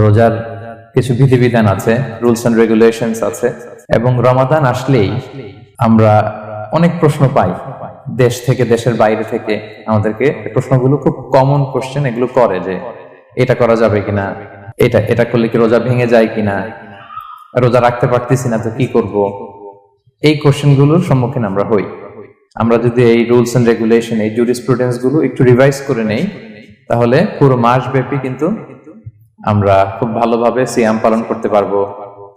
রোজার কিছু বিধিবিধান আছে, রুলস এন্ড রেগুলেশনস আছে, এবং রমাদান আসলেই আমরা অনেক প্রশ্ন পাই দেশ থেকে, দেশের বাইরে থেকে। আমাদেরকে প্রশ্নগুলো খুব কমন কোশ্চেন এগুলো করে যে এটা করা যাবে কিনা, এটা করলে কি রোজা ভেঙে যায় কিনা, রোজা রাখতে পারতেছি না তো কি করব। এই কোশ্চেন গুলোর সম্মুখীন আমরা হই। আমরা যদি এই রুলস এন্ড রেগুলেশন, এই জুরিসপ্রুডেন্স গুলো একটু রিভাইজ করে নেই, তাহলে পুরো মাস ব্যাপী কিন্তু আমরা খুব ভালোভাবে সিয়াম পালন করতে পারবো।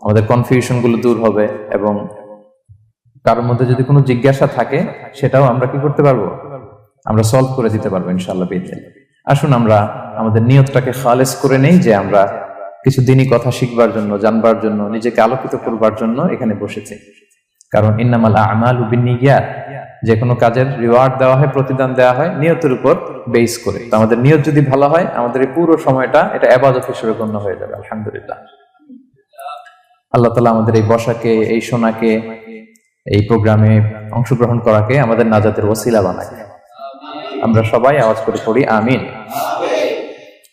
আমাদের কনফিউশন গুলো দূর হবে, এবং কারোর মধ্যে যদি কোনো জিজ্ঞাসা থাকে সেটাও আমরা কি করতে পারবো, আমরা সলভ করে দিতে পারবো ইনশাআল্লাহ বিইذনিল্লাহ। আসুন আমরা আমাদের নিয়তটাকে খালেস করে নেই যে আমরা কিছু দিনই কথা শিখবার জন্য, জানবার জন্য, নিজেকে আলোকিত করবার জন্য এখানে বসেছি। কারণ ইন্নামাল আমালু বিন্নিয়াত, যে কোনো কাজের রিওয়ার্ড দেওয়া হয়, প্রতিদান দেওয়া হয় নিয়তের উপর বেস করে। তো আমাদের নিয়ত যদি ভালো হয়, আমাদের এই পুরো সময়টা এটা ইবাদত হিসেবে গণ্য হয়ে যাবে আলহামদুলিল্লাহ। আল্লাহ তাআলা আমাদের এই বসাকে, এই শোনাকে, এই প্রোগ্রামে অংশগ্রহণ করাকে আমাদের নাজাতের ওসিলা বানায়। আমরা সবাই আওয়াজ করে পড়ি আমিন।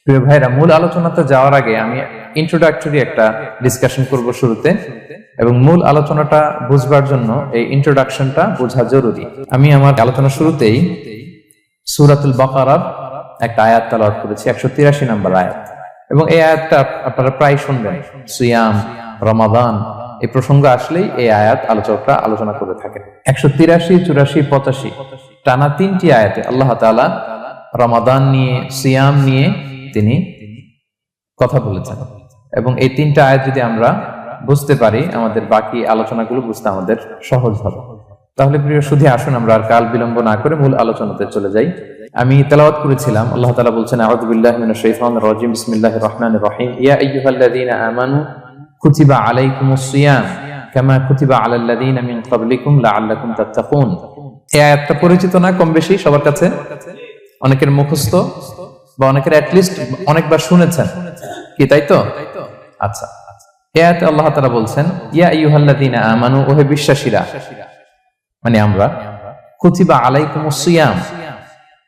প্রিয় ভাইরা, মূল আলোচনাতে যাওয়ার আগে আমি ইন্ট্রোডাক্টরি একটা ডিসকাশন করব শুরুতে, এবং মূল আলোচনাটা বুঝবার জন্য এই ইন্ট্রোডাকশনটা বোঝা জরুরি। আমি আমার আলোচনা শুরুতেই সূরাতুল বাকারার একটা আয়াত তেলাওয়াত করেছি, 183 নম্বর আয়াত, এবং এই আয়াতটা আপনারা প্রায় শুনবেন। সিয়াম, রমাদান এই প্রসঙ্গ আসলেই এই আয়াত আলোচকরা আলোচনা করে থাকেন। 183, 84, 85 টানা 3টি আয়াতে আল্লাহ তাআলা রমাদান নিয়ে, সিয়াম নিয়ে তিনি কথা বলেছেন, এবং এই 3টা আয়াত যদি আমরা বুঝতে পারি, আমাদের বাকি আলোচনাগুলো বুঝতে আমাদের সহজ হবে। তাহলে প্রিয় সুধী, আসুন আমরা আর কাল বিলম্ব না করে মূল আলোচনাতে চলে যাই। আমি তেলাওয়াত করেছিলাম, আল্লাহ তাআলা বলছেন, আউযু বিল্লাহি মিনাশ শাইতানির রাজিম, বিসমিল্লাহির রহমানির রহিম, ইয়া আইয়ুহাল্লাযীনা আমানু কুতিবা আলাইকুমুস সিয়াম কামা কুতিবা আলাল্লাযীনা মিন ক্বাবলিকুম লাআল্লাকুম তাত্তাকুন। এই আয়াতটা পরিচিত না কম বেশি সবার কাছে? অনেকের মুখস্থ, বা অনেকের অ্যাট লিস্ট অনেকবার শুনেছেন কি, তাই তো? আচ্ছা, এই আয়াতে আল্লাহ তাআলা বলছেন, ইয়া আইয়ুহাল্লাযীনা আমানু, ওহে বিশ্বাসীরা, মানে আমরা, কুতিবা আলাইকুমুস সিয়াম,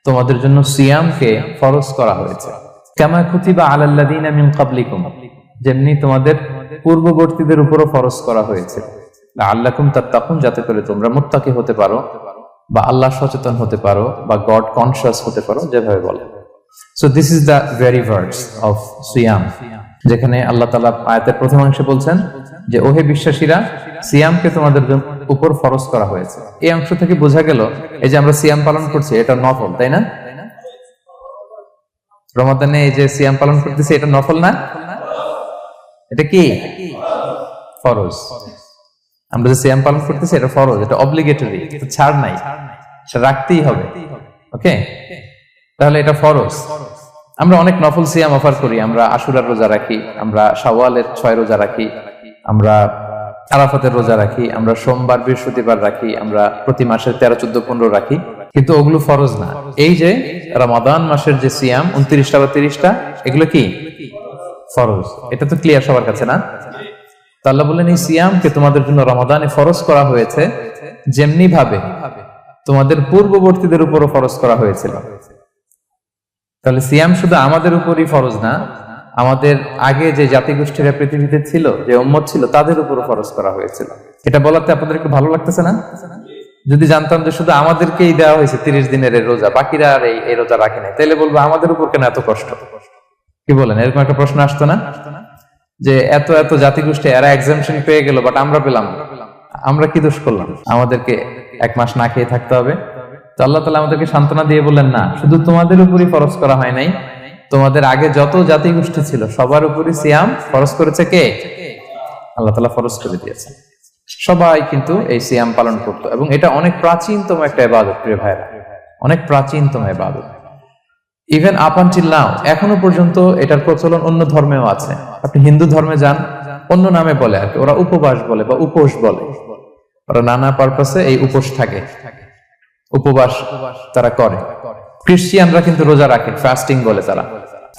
তোমাদের জন্য সিয়ামকে ফরজ করা হয়েছে, কামা কুতিবা আলাল্লাযীনা মিন ক্বাবলিকুম, যেমনি তোমাদের পূর্ববর্তীদের উপরও ফরজ করা হয়েছে, লাআল্লাকুম তাত্তাকুন, যাতে করে তোমরা মুত্তাকি হতে পারো, বা আল্লাহ সচেতন হতে পারো, বা গড কনশিয়াস হতে পারো, যেভাবে বলে। So this is the very verse of সিয়াম, যেখানে আল্লাহ তাআলা আয়াতের প্রথমাংশে বলছেন যে ওহে বিশ্বাসীরা, সিয়ামকে তোমাদের উপর ফরজ করা হয়েছে। এই অংশ থেকে বোঝা গেল এই যে আমরা সিয়াম পালন করছি এটা নফল, তাই না? রমাদানে এই যে সিয়াম পালন করতেছি এটা নফল না, এটা কি ফরজ। আমরা যে সিয়াম পালন করতেছি এটা ফরজ, এটা অব্লিগেটরি, এটা ছাড় নাই, সেটা রাখতেই হবে। ওকে, তাহলে এটা ফরজ। আমরা অনেক নফল সিয়াম অফার করি, আমরা আশুরার রোজা রাখি, আমরা শাওয়ালের 6 রোজা রাখি, আমরা আরাফাতের রোজা রাখি, আমরা সোমবার বৃহস্পতিবার রাখি, আমরা প্রতি মাসের 13, 14, 15 রাখি, কিন্তু ওগুলো ফরজ না। এই যে রমাদান মাসের যে সিয়াম 29টা বা 30টা, এগুলো কি ফরজ? এটা তো ক্লিয়ার সবার কাছে না? আল্লাহ বলেন, এই সিয়ামকে তোমাদের জন্য রমাদানে ফরজ করা হয়েছে, যেমনি ভাবে তোমাদের পূর্ববর্তীদের উপরও ফরজ করা হয়েছিল। তাহলে সিয়াম শুধু আমাদের উপরই ফরজ না, আমাদের আগে যে জাতিগোষ্ঠীরা পৃথিবীতে ছিল, যে উম্মত ছিল, তাদের উপরও ফরজ করা হয়েছিল। এটা বলাতে আপনাদের একটু ভালো লাগতেছে না? যদি জানতাম যে শুধু আমাদেরকেই দেওয়া হয়েছে 30 দিনের রোজা, বাকিরা আর এই রোজা রাখে নাই, তাহলে বলবো আমাদের উপর কেন এত কষ্ট? কি বলেন? এরকম একটা প্রশ্ন আসতো না যে এত এত জাতিগোষ্ঠী এরা এক্সামশন পেয়ে গেল, বাট আমরা পেলাম না, আমরা কি দোষ করলাম? আমাদেরকে 1 মাস না খেয়ে থাকতে হবে? তো আল্লাহ তাআলা আমাদেরকে সান্ত্বনা দিয়ে বললেন, না, শুধু তোমাদের উপরই ফরজ করা হয় নাই, তোমাদের আগে যত জাতিগোষ্ঠী ছিল সবার উপরই সিয়াম ফরজ করেছে কে? আল্লাহ তাআলা ফরজ করে দিয়েছে। সবাই কিন্তু এই সিয়াম পালন করতো, এবং এটা অনেক প্রাচীনতম একটা ইবাদত প্রিয় ভাইরা, অনেক প্রাচীনতম ইবাদত। ইভেন আপ আনটিল নাও, এখনো পর্যন্ত এটার প্রচলন অন্য ধর্মেও আছে। আপনি হিন্দু ধর্মে যান, অন্য নামে বলে আর কি, ওরা উপবাস বলে বা উপোস বলে, ওরা নানা পারপাসে এই উপোস থাকে, উপবাস তারা করে। খ্রিস্টিয়ানরা কিন্তু রোজা রাখে, ফাস্টিং বলে তারা,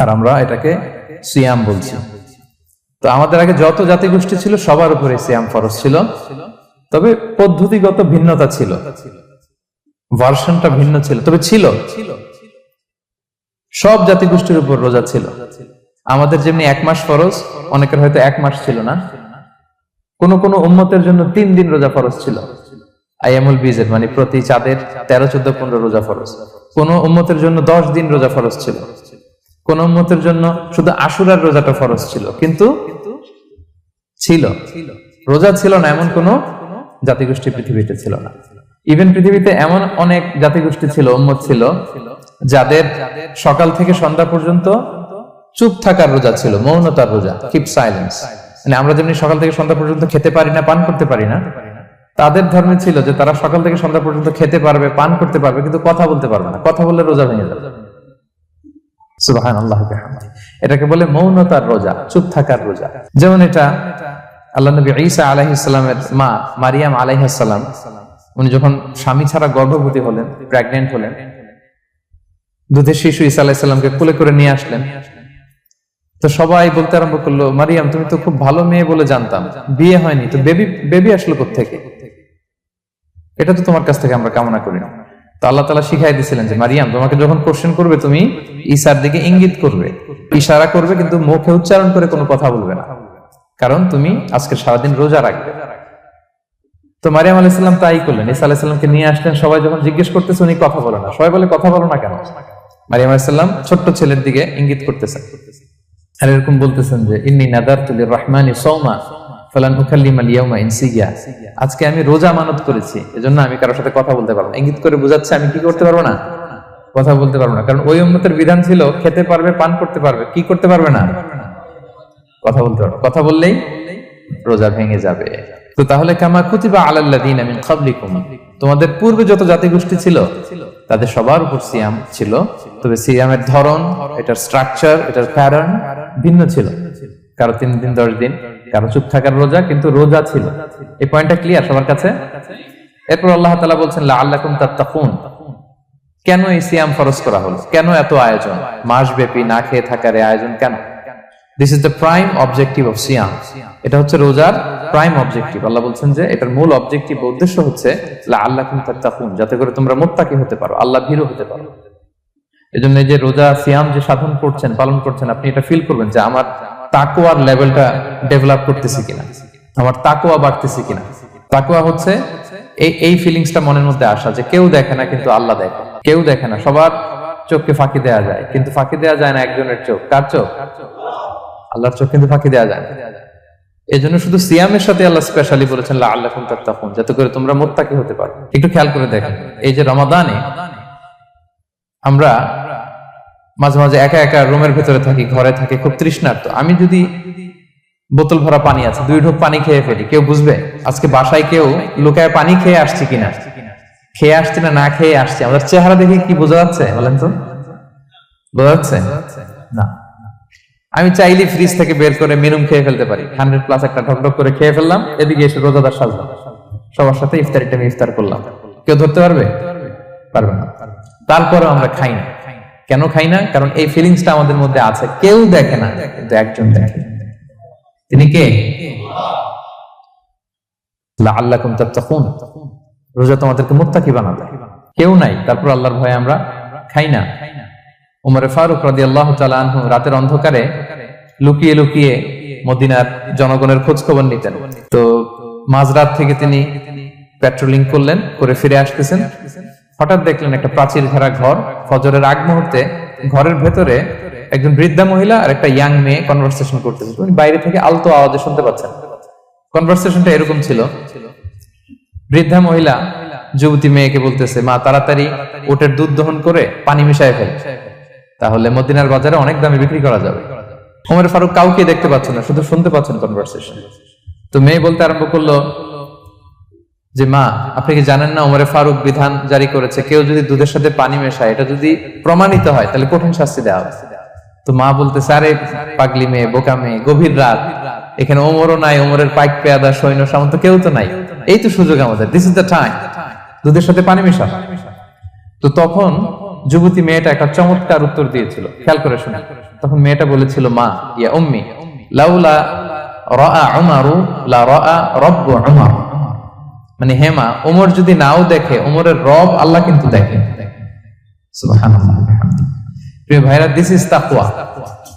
আর আমরা এটাকে সিয়াম বলছি। তো আমাদের আগে যত জাতিগোষ্ঠী ছিল সবার উপরে সিয়াম ফরজ ছিল, তবে পদ্ধতিগত ভিন্নতা ছিল, ভার্সনটা ভিন্ন ছিল, তবে ছিল। সব জাতিগোষ্ঠীর উপর রোজা ছিল। আমাদের যেমনি 1 মাস ফরজ, অনেকের হয়তো 1 মাস ছিল না। কোন কোন উম্মতের জন্য 3 দিন রোজা ফরজ ছিল, আইয়ামুল বীজের, মানে প্রতি চাঁদের 13, 14, 15 রোজা ফরজ। কোন উম্মতের জন্য 10 দিন রোজা ফরজ ছিল, কোন উম্মতের জন্য শুধু আশুরার রোজাটা ফরজ ছিল। কিন্তু ছিল, রোজা ছিল না এমন কোন জাতিগোষ্ঠী পৃথিবীতে ছিল না। ইভেন পৃথিবীতে এমন অনেক জাতিগোষ্ঠী ছিল, উম্মত ছিল, যাদের সকাল থেকে সন্ধ্যা পর্যন্ত চুপ থাকার রোজা ছিল, মৌনতার রোজা, কিপ সাইলেন্স। মানে আমরা যেমনি সকাল থেকে সন্ধ্যা পর্যন্ত খেতে পারি না, পান করতে পারি না, তাদের ধর্মে ছিল যে তারা সকাল থেকে সন্ধ্যা পর্যন্ত খেতে পারবে, পান করতে পারবে, কিন্তু কথা বলতে পারবে না। কথা বললে রোজা ভেঙে যাবে। সুবহানাল্লাহ বিহামদিহি। এটাকে বলে মৌনতার রোজা, চুপ থাকার রোজা। যেমন এটা আল্লাহ নবী ঈসা আলাইহিস সালামের মা মারিয়াম আলাইহিস সালাম, উনি যখন স্বামী ছাড়া গর্ভবতী হলেন, প্রেগন্যান্ট হলেন, দুধের শিশু ঈসা আলাইহিস সালামকে কোলে করে নিয়ে আসলেন। তো সবাই বলতে আরম্ভ করলো, মারিয়াম তুমি তো খুব ভালো মেয়ে বলে জানতাম, বিয়ে হয়নি, তো বেবি আসলো কোত্থেকে? এটা তো তোমার কাছ থেকে আমরা কামনা করি না। তো আল্লাহ তাআলা শিখাই দিয়েছিলেন যে মারিয়াম, তোমাকে যখন কোশ্চেন করবে তুমি ঈসার দিকে ইঙ্গিত করবে, ইশারা করবে, কিন্তু মুখে উচ্চারণ করে কোনো কথা বলবে না, কারণ তুমি আজকে সারাদিন রোজা রাখবে। তো মারিয়াম আলাইহিস সালাম তাই করলেন, ঈসা আলাইহিস সালামকে নিয়ে আসলেন। সবাই যখন জিজ্ঞেস করতেছে উনি কথা বলে না, সবাই বলে কথা বলো না কেন? মারিয়াম আলাইহিস সালাম ছোট্ট ছেলের দিকে ইঙ্গিত করতেছেন আর এরকম বলতেছেন যে ইন্নী নাযারতু লির-রাহমানি সাওমা ফালান উকাল্লিমাল ইয়াওমা ইনসিয়া, আজকে আমি রোজা মানত করেছি, এজন্য আমি কারোর সাথে কথা বলতে পারবো না। ইঙ্গিত করে বোঝাচ্ছে আমি কি করতে পারবো না, কথা বলতে পারবো না। কারণ ওই উম্মতের বিধান ছিল খেতে পারবে, পান করতে পারবে, কি করতে পারবে না, কথা বলতে পারবে। কথা বললেই রোজা ভেঙে যাবে। তো তাহলে কামা কুতিবা আলাল্লাযিনা মিন ক্বাবলিকুম, তোমাদের পূর্বে যত জাতিগোষ্ঠী ছিল তাদের সবার উপর সিয়াম ছিল, তবে সিয়ামের ধরন, এটার স্ট্রাকচার, এটার প্যাটার্ন ভিন্ন ছিল। কারো 3 দিন 10 দিন, কারো চুপ থাকার রোজা, কিন্তু রোজা ছিল। এই পয়েন্টটা ক্লিয়ার সবার কাছে? এরপর আল্লাহ তাআলা বলছেন লাআল্লাকুম তাত্তাকুন, কেন এই সিয়াম ফরজ করা হলো, কেন এত আয়োজন, মাসব্যাপী না খেয়ে থাকার এই আয়োজন কেন? This is the prime objective of সিয়াম। এটা হচ্ছে রোজার প্রাইম অবজেক্টিভ। আল্লাহ বলছেন যে এটার মূল অবজেক্টিভ, উদ্দেশ্য হচ্ছে লাআল্লাকুম তাত্তাকুন, যাতে করে তোমরা মুত্তাকি হতে পারো, আল্লাহ ভীরু হতে পারো। এজন্য এই যে রোজা সিয়াম যে সাধন করছেন, পালন করছেন, আপনি এটা ফিল করবেন যে আমার তাকওয়ার লেভেলটা ডেভেলপ করতেছি কিনা, আমার তাকওয়া বাড়তেছে কিনা। তাকওয়া হচ্ছে এই ফিলিংসটা মনের মধ্যে আসা যে কেউ দেখে না কিন্তু আল্লাহ দেখে, কেউ দেখে না, সবার চোখকে ফাঁকি দেওয়া যায়, কিন্তু ফাঁকি দেওয়া যায় না একজনের চোখ। কার চোখ? আল্লাহর চোখ কিন্তু ফাঁকি দেওয়া যায় না। এই জন্য শুধু সিয়ামের সাথে আল্লাহ স্পেশালি বলেছেন লাআল্লাকুম তাত্তাকুন, যাতে করে তোমরা মুত্তাকি হতে পারো। একটু খেয়াল করে দেখেন, এই যে রমাদানে আমরা মাঝে মাঝে একা একা রুমের ভেতরে থাকি, ঘরে থাকি, খুব তৃষ্ণার্ত। আমি যদি বোতল ভরা পানি আছে, 2 ঢোক পানি খেয়ে ফেলি, কেউ বুঝবে? আজকে বাসায় কেউ লুকায় পানি খেয়ে আসছি কিনা, খেয়ে আসছি না না খেয়ে আসছি, আমাদের চেহারা দেখে কি বোঝা যাচ্ছে বলেন তো? বোঝা যাচ্ছে না। আমি চাইলে ফ্রিজ থেকে বের করে মেনুম খেয়ে ফেলতে পারি, 100+ একটা ঢকঢক করে খেয়ে ফেললাম, এদিকে এসে রোজাদার সাজলাম, সবার সাথে ইফতারি টাইমে ইফতার করলাম। কেউ ধরতে পারবে? পারবে না। তারপরে আমরা খাই না। কেন খাই না? কারণ এই ফিলিংসটা আমাদের মধ্যে আছে, কেউ দেখে না কিন্তু একজন দেখে। তিনি কে? লাআল্লাকুম তাত্তাকুন, রোজা তোমাদেরকে মুত্তাকি বানাবে। কেউ নাই, তারপর আল্লাহর ভয়ে আমরা খাই না। উমর ফারুক রাদিয়াল্লাহু তাআলা আনহু রাতের অন্ধকারে লুকিয়ে লুকিয়ে মদিনার জনগণের খোঁজ খবর নিতেন। তো মাঝরাত থেকে তিনি পেট্রোলিং করলেন, করে ফিরে আসতেছেন, হঠাৎ দেখলেন একটা প্রাচীর ঘেরা ঘর। ফজরের আগ মুহূর্তে ঘরের ভেতরে একজন বৃদ্ধা মহিলা আর একটা ইয়াং মেয়ে কনভারসেশন করতেছে। উনি বাইরে থেকে আলতো আওয়াজে শুনতে পাচ্ছেন। কনভারসেশনটা এরকম ছিল, বৃদ্ধা মহিলা যুবতী মেয়েকে বলতেছে, মা তাড়াতাড়ি ওটের দুধ দহন করে পানি মিশায় ফেল, তাহলে মদিনার বাজারে অনেক দামে বিক্রি করা যাবে। ওমর ফারুক কাউকে দেখতে পাচ্ছেন না, শুধু শুনতে পাচ্ছেন কনভারসেশন। তো মেয়ে বলতে আরম্ভ করলো যে মা, আপনি কি জানেন না ওমর ফারুক বিধান জারি করেছে, কেউ যদি দুধের সাথে পানি মেশায়, এটা যদি প্রমাণিত হয় তাহলে কঠিন শাস্তি দেওয়া হবে। তো মা বলতেছে, আরে পাগলি মেয়ে, বোকা মেয়ে, গভীর রাত, এখানে ওমরও নাই, ওমরের পাইক পেয়াদা সৈন্য সামন্ত কেউ তো নাই, এই তো সুযোগ আমাদের, দিস ইজ দ্য টাইম, দুধের সাথে পানি মেশা। তো তখন যুবতী মেয়েটা একটা চমৎকার উত্তর দিয়েছিল, খেয়াল করে শুনে। তখন মেয়েটা বলেছিল, মা ইয়া উম্মি লাউলা রাআ উমারু লা রাআ রাব্বু উমার, মানে হে মা, ওমর যদি নাও দেখে, ওমরের রব আল্লাহ কিন্তু দেখে। সুবহানাল্লাহ। প্রিয় ভাইরা, দিস ইজ তাকওয়া।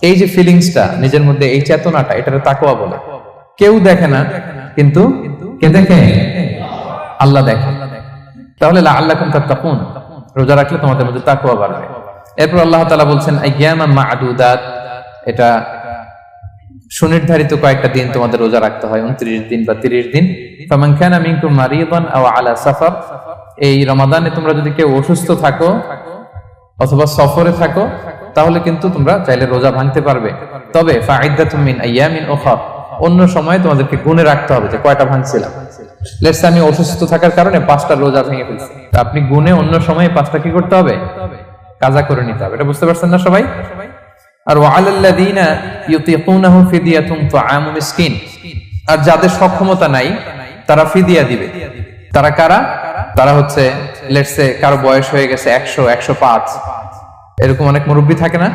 এই যে ফিলিংসটা নিজের মধ্যে, এই চেতনাটা, এটারে তাকওয়া বলে। কেউ দেখে না, কিন্তু কে দেখে? আল্লাহ দেখে। তাহলে লাআল্লাকুম তাত্তাকুন, রোজা রাখলে তোমাদের মধ্যে তাকওয়া বাড়বে। এরপর আল্লাহ তাআলা বলছেন আইয়ামান মা'দুদাত, এটা সুনির্ধারিত কয়েকটা দিন তোমাদের রোজা রাখতে হয়, 29 দিন বা 30 দিন। ফামান কানা মিনকুম মারিদান আও আলা সাফার, এই রমাদানে তোমরা যদি কেউ অসুস্থ থাকো অথবা সফরে থাকো তাহলে কিন্তু তোমরা চাইলে রোজা ভাঙতে পারবে। তবে ফাইদ্দাতুম মিন আইয়ামিন উখর, অন্য সময় তোমাদেরকে গুণে রাখতে হবে যে কয়টা ভাঙছিলাম। লেটস সে আমি অসুস্থ থাকার কারণে 5টা রোজা ভেঙে ফেলছি, আপনি গুণে অন্য সময়ে 5টা কি করতে হবে? কাজা করে নিতে হবে। এটা বুঝতে পারছেন না সবাই? আর ওয়ালাল্লাযীনা ইউতিকুনাহু ফিদিয়াতুন তুআমু মিসকিন, আর যাদের সক্ষমতা নাই তারা ফিদিয়া দিবে। তারা কারা? তারা হচ্ছে লেটস সে কারো বয়স হয়ে গেছে 100, 105, এরকম অনেক মুরব্বী থাকে না,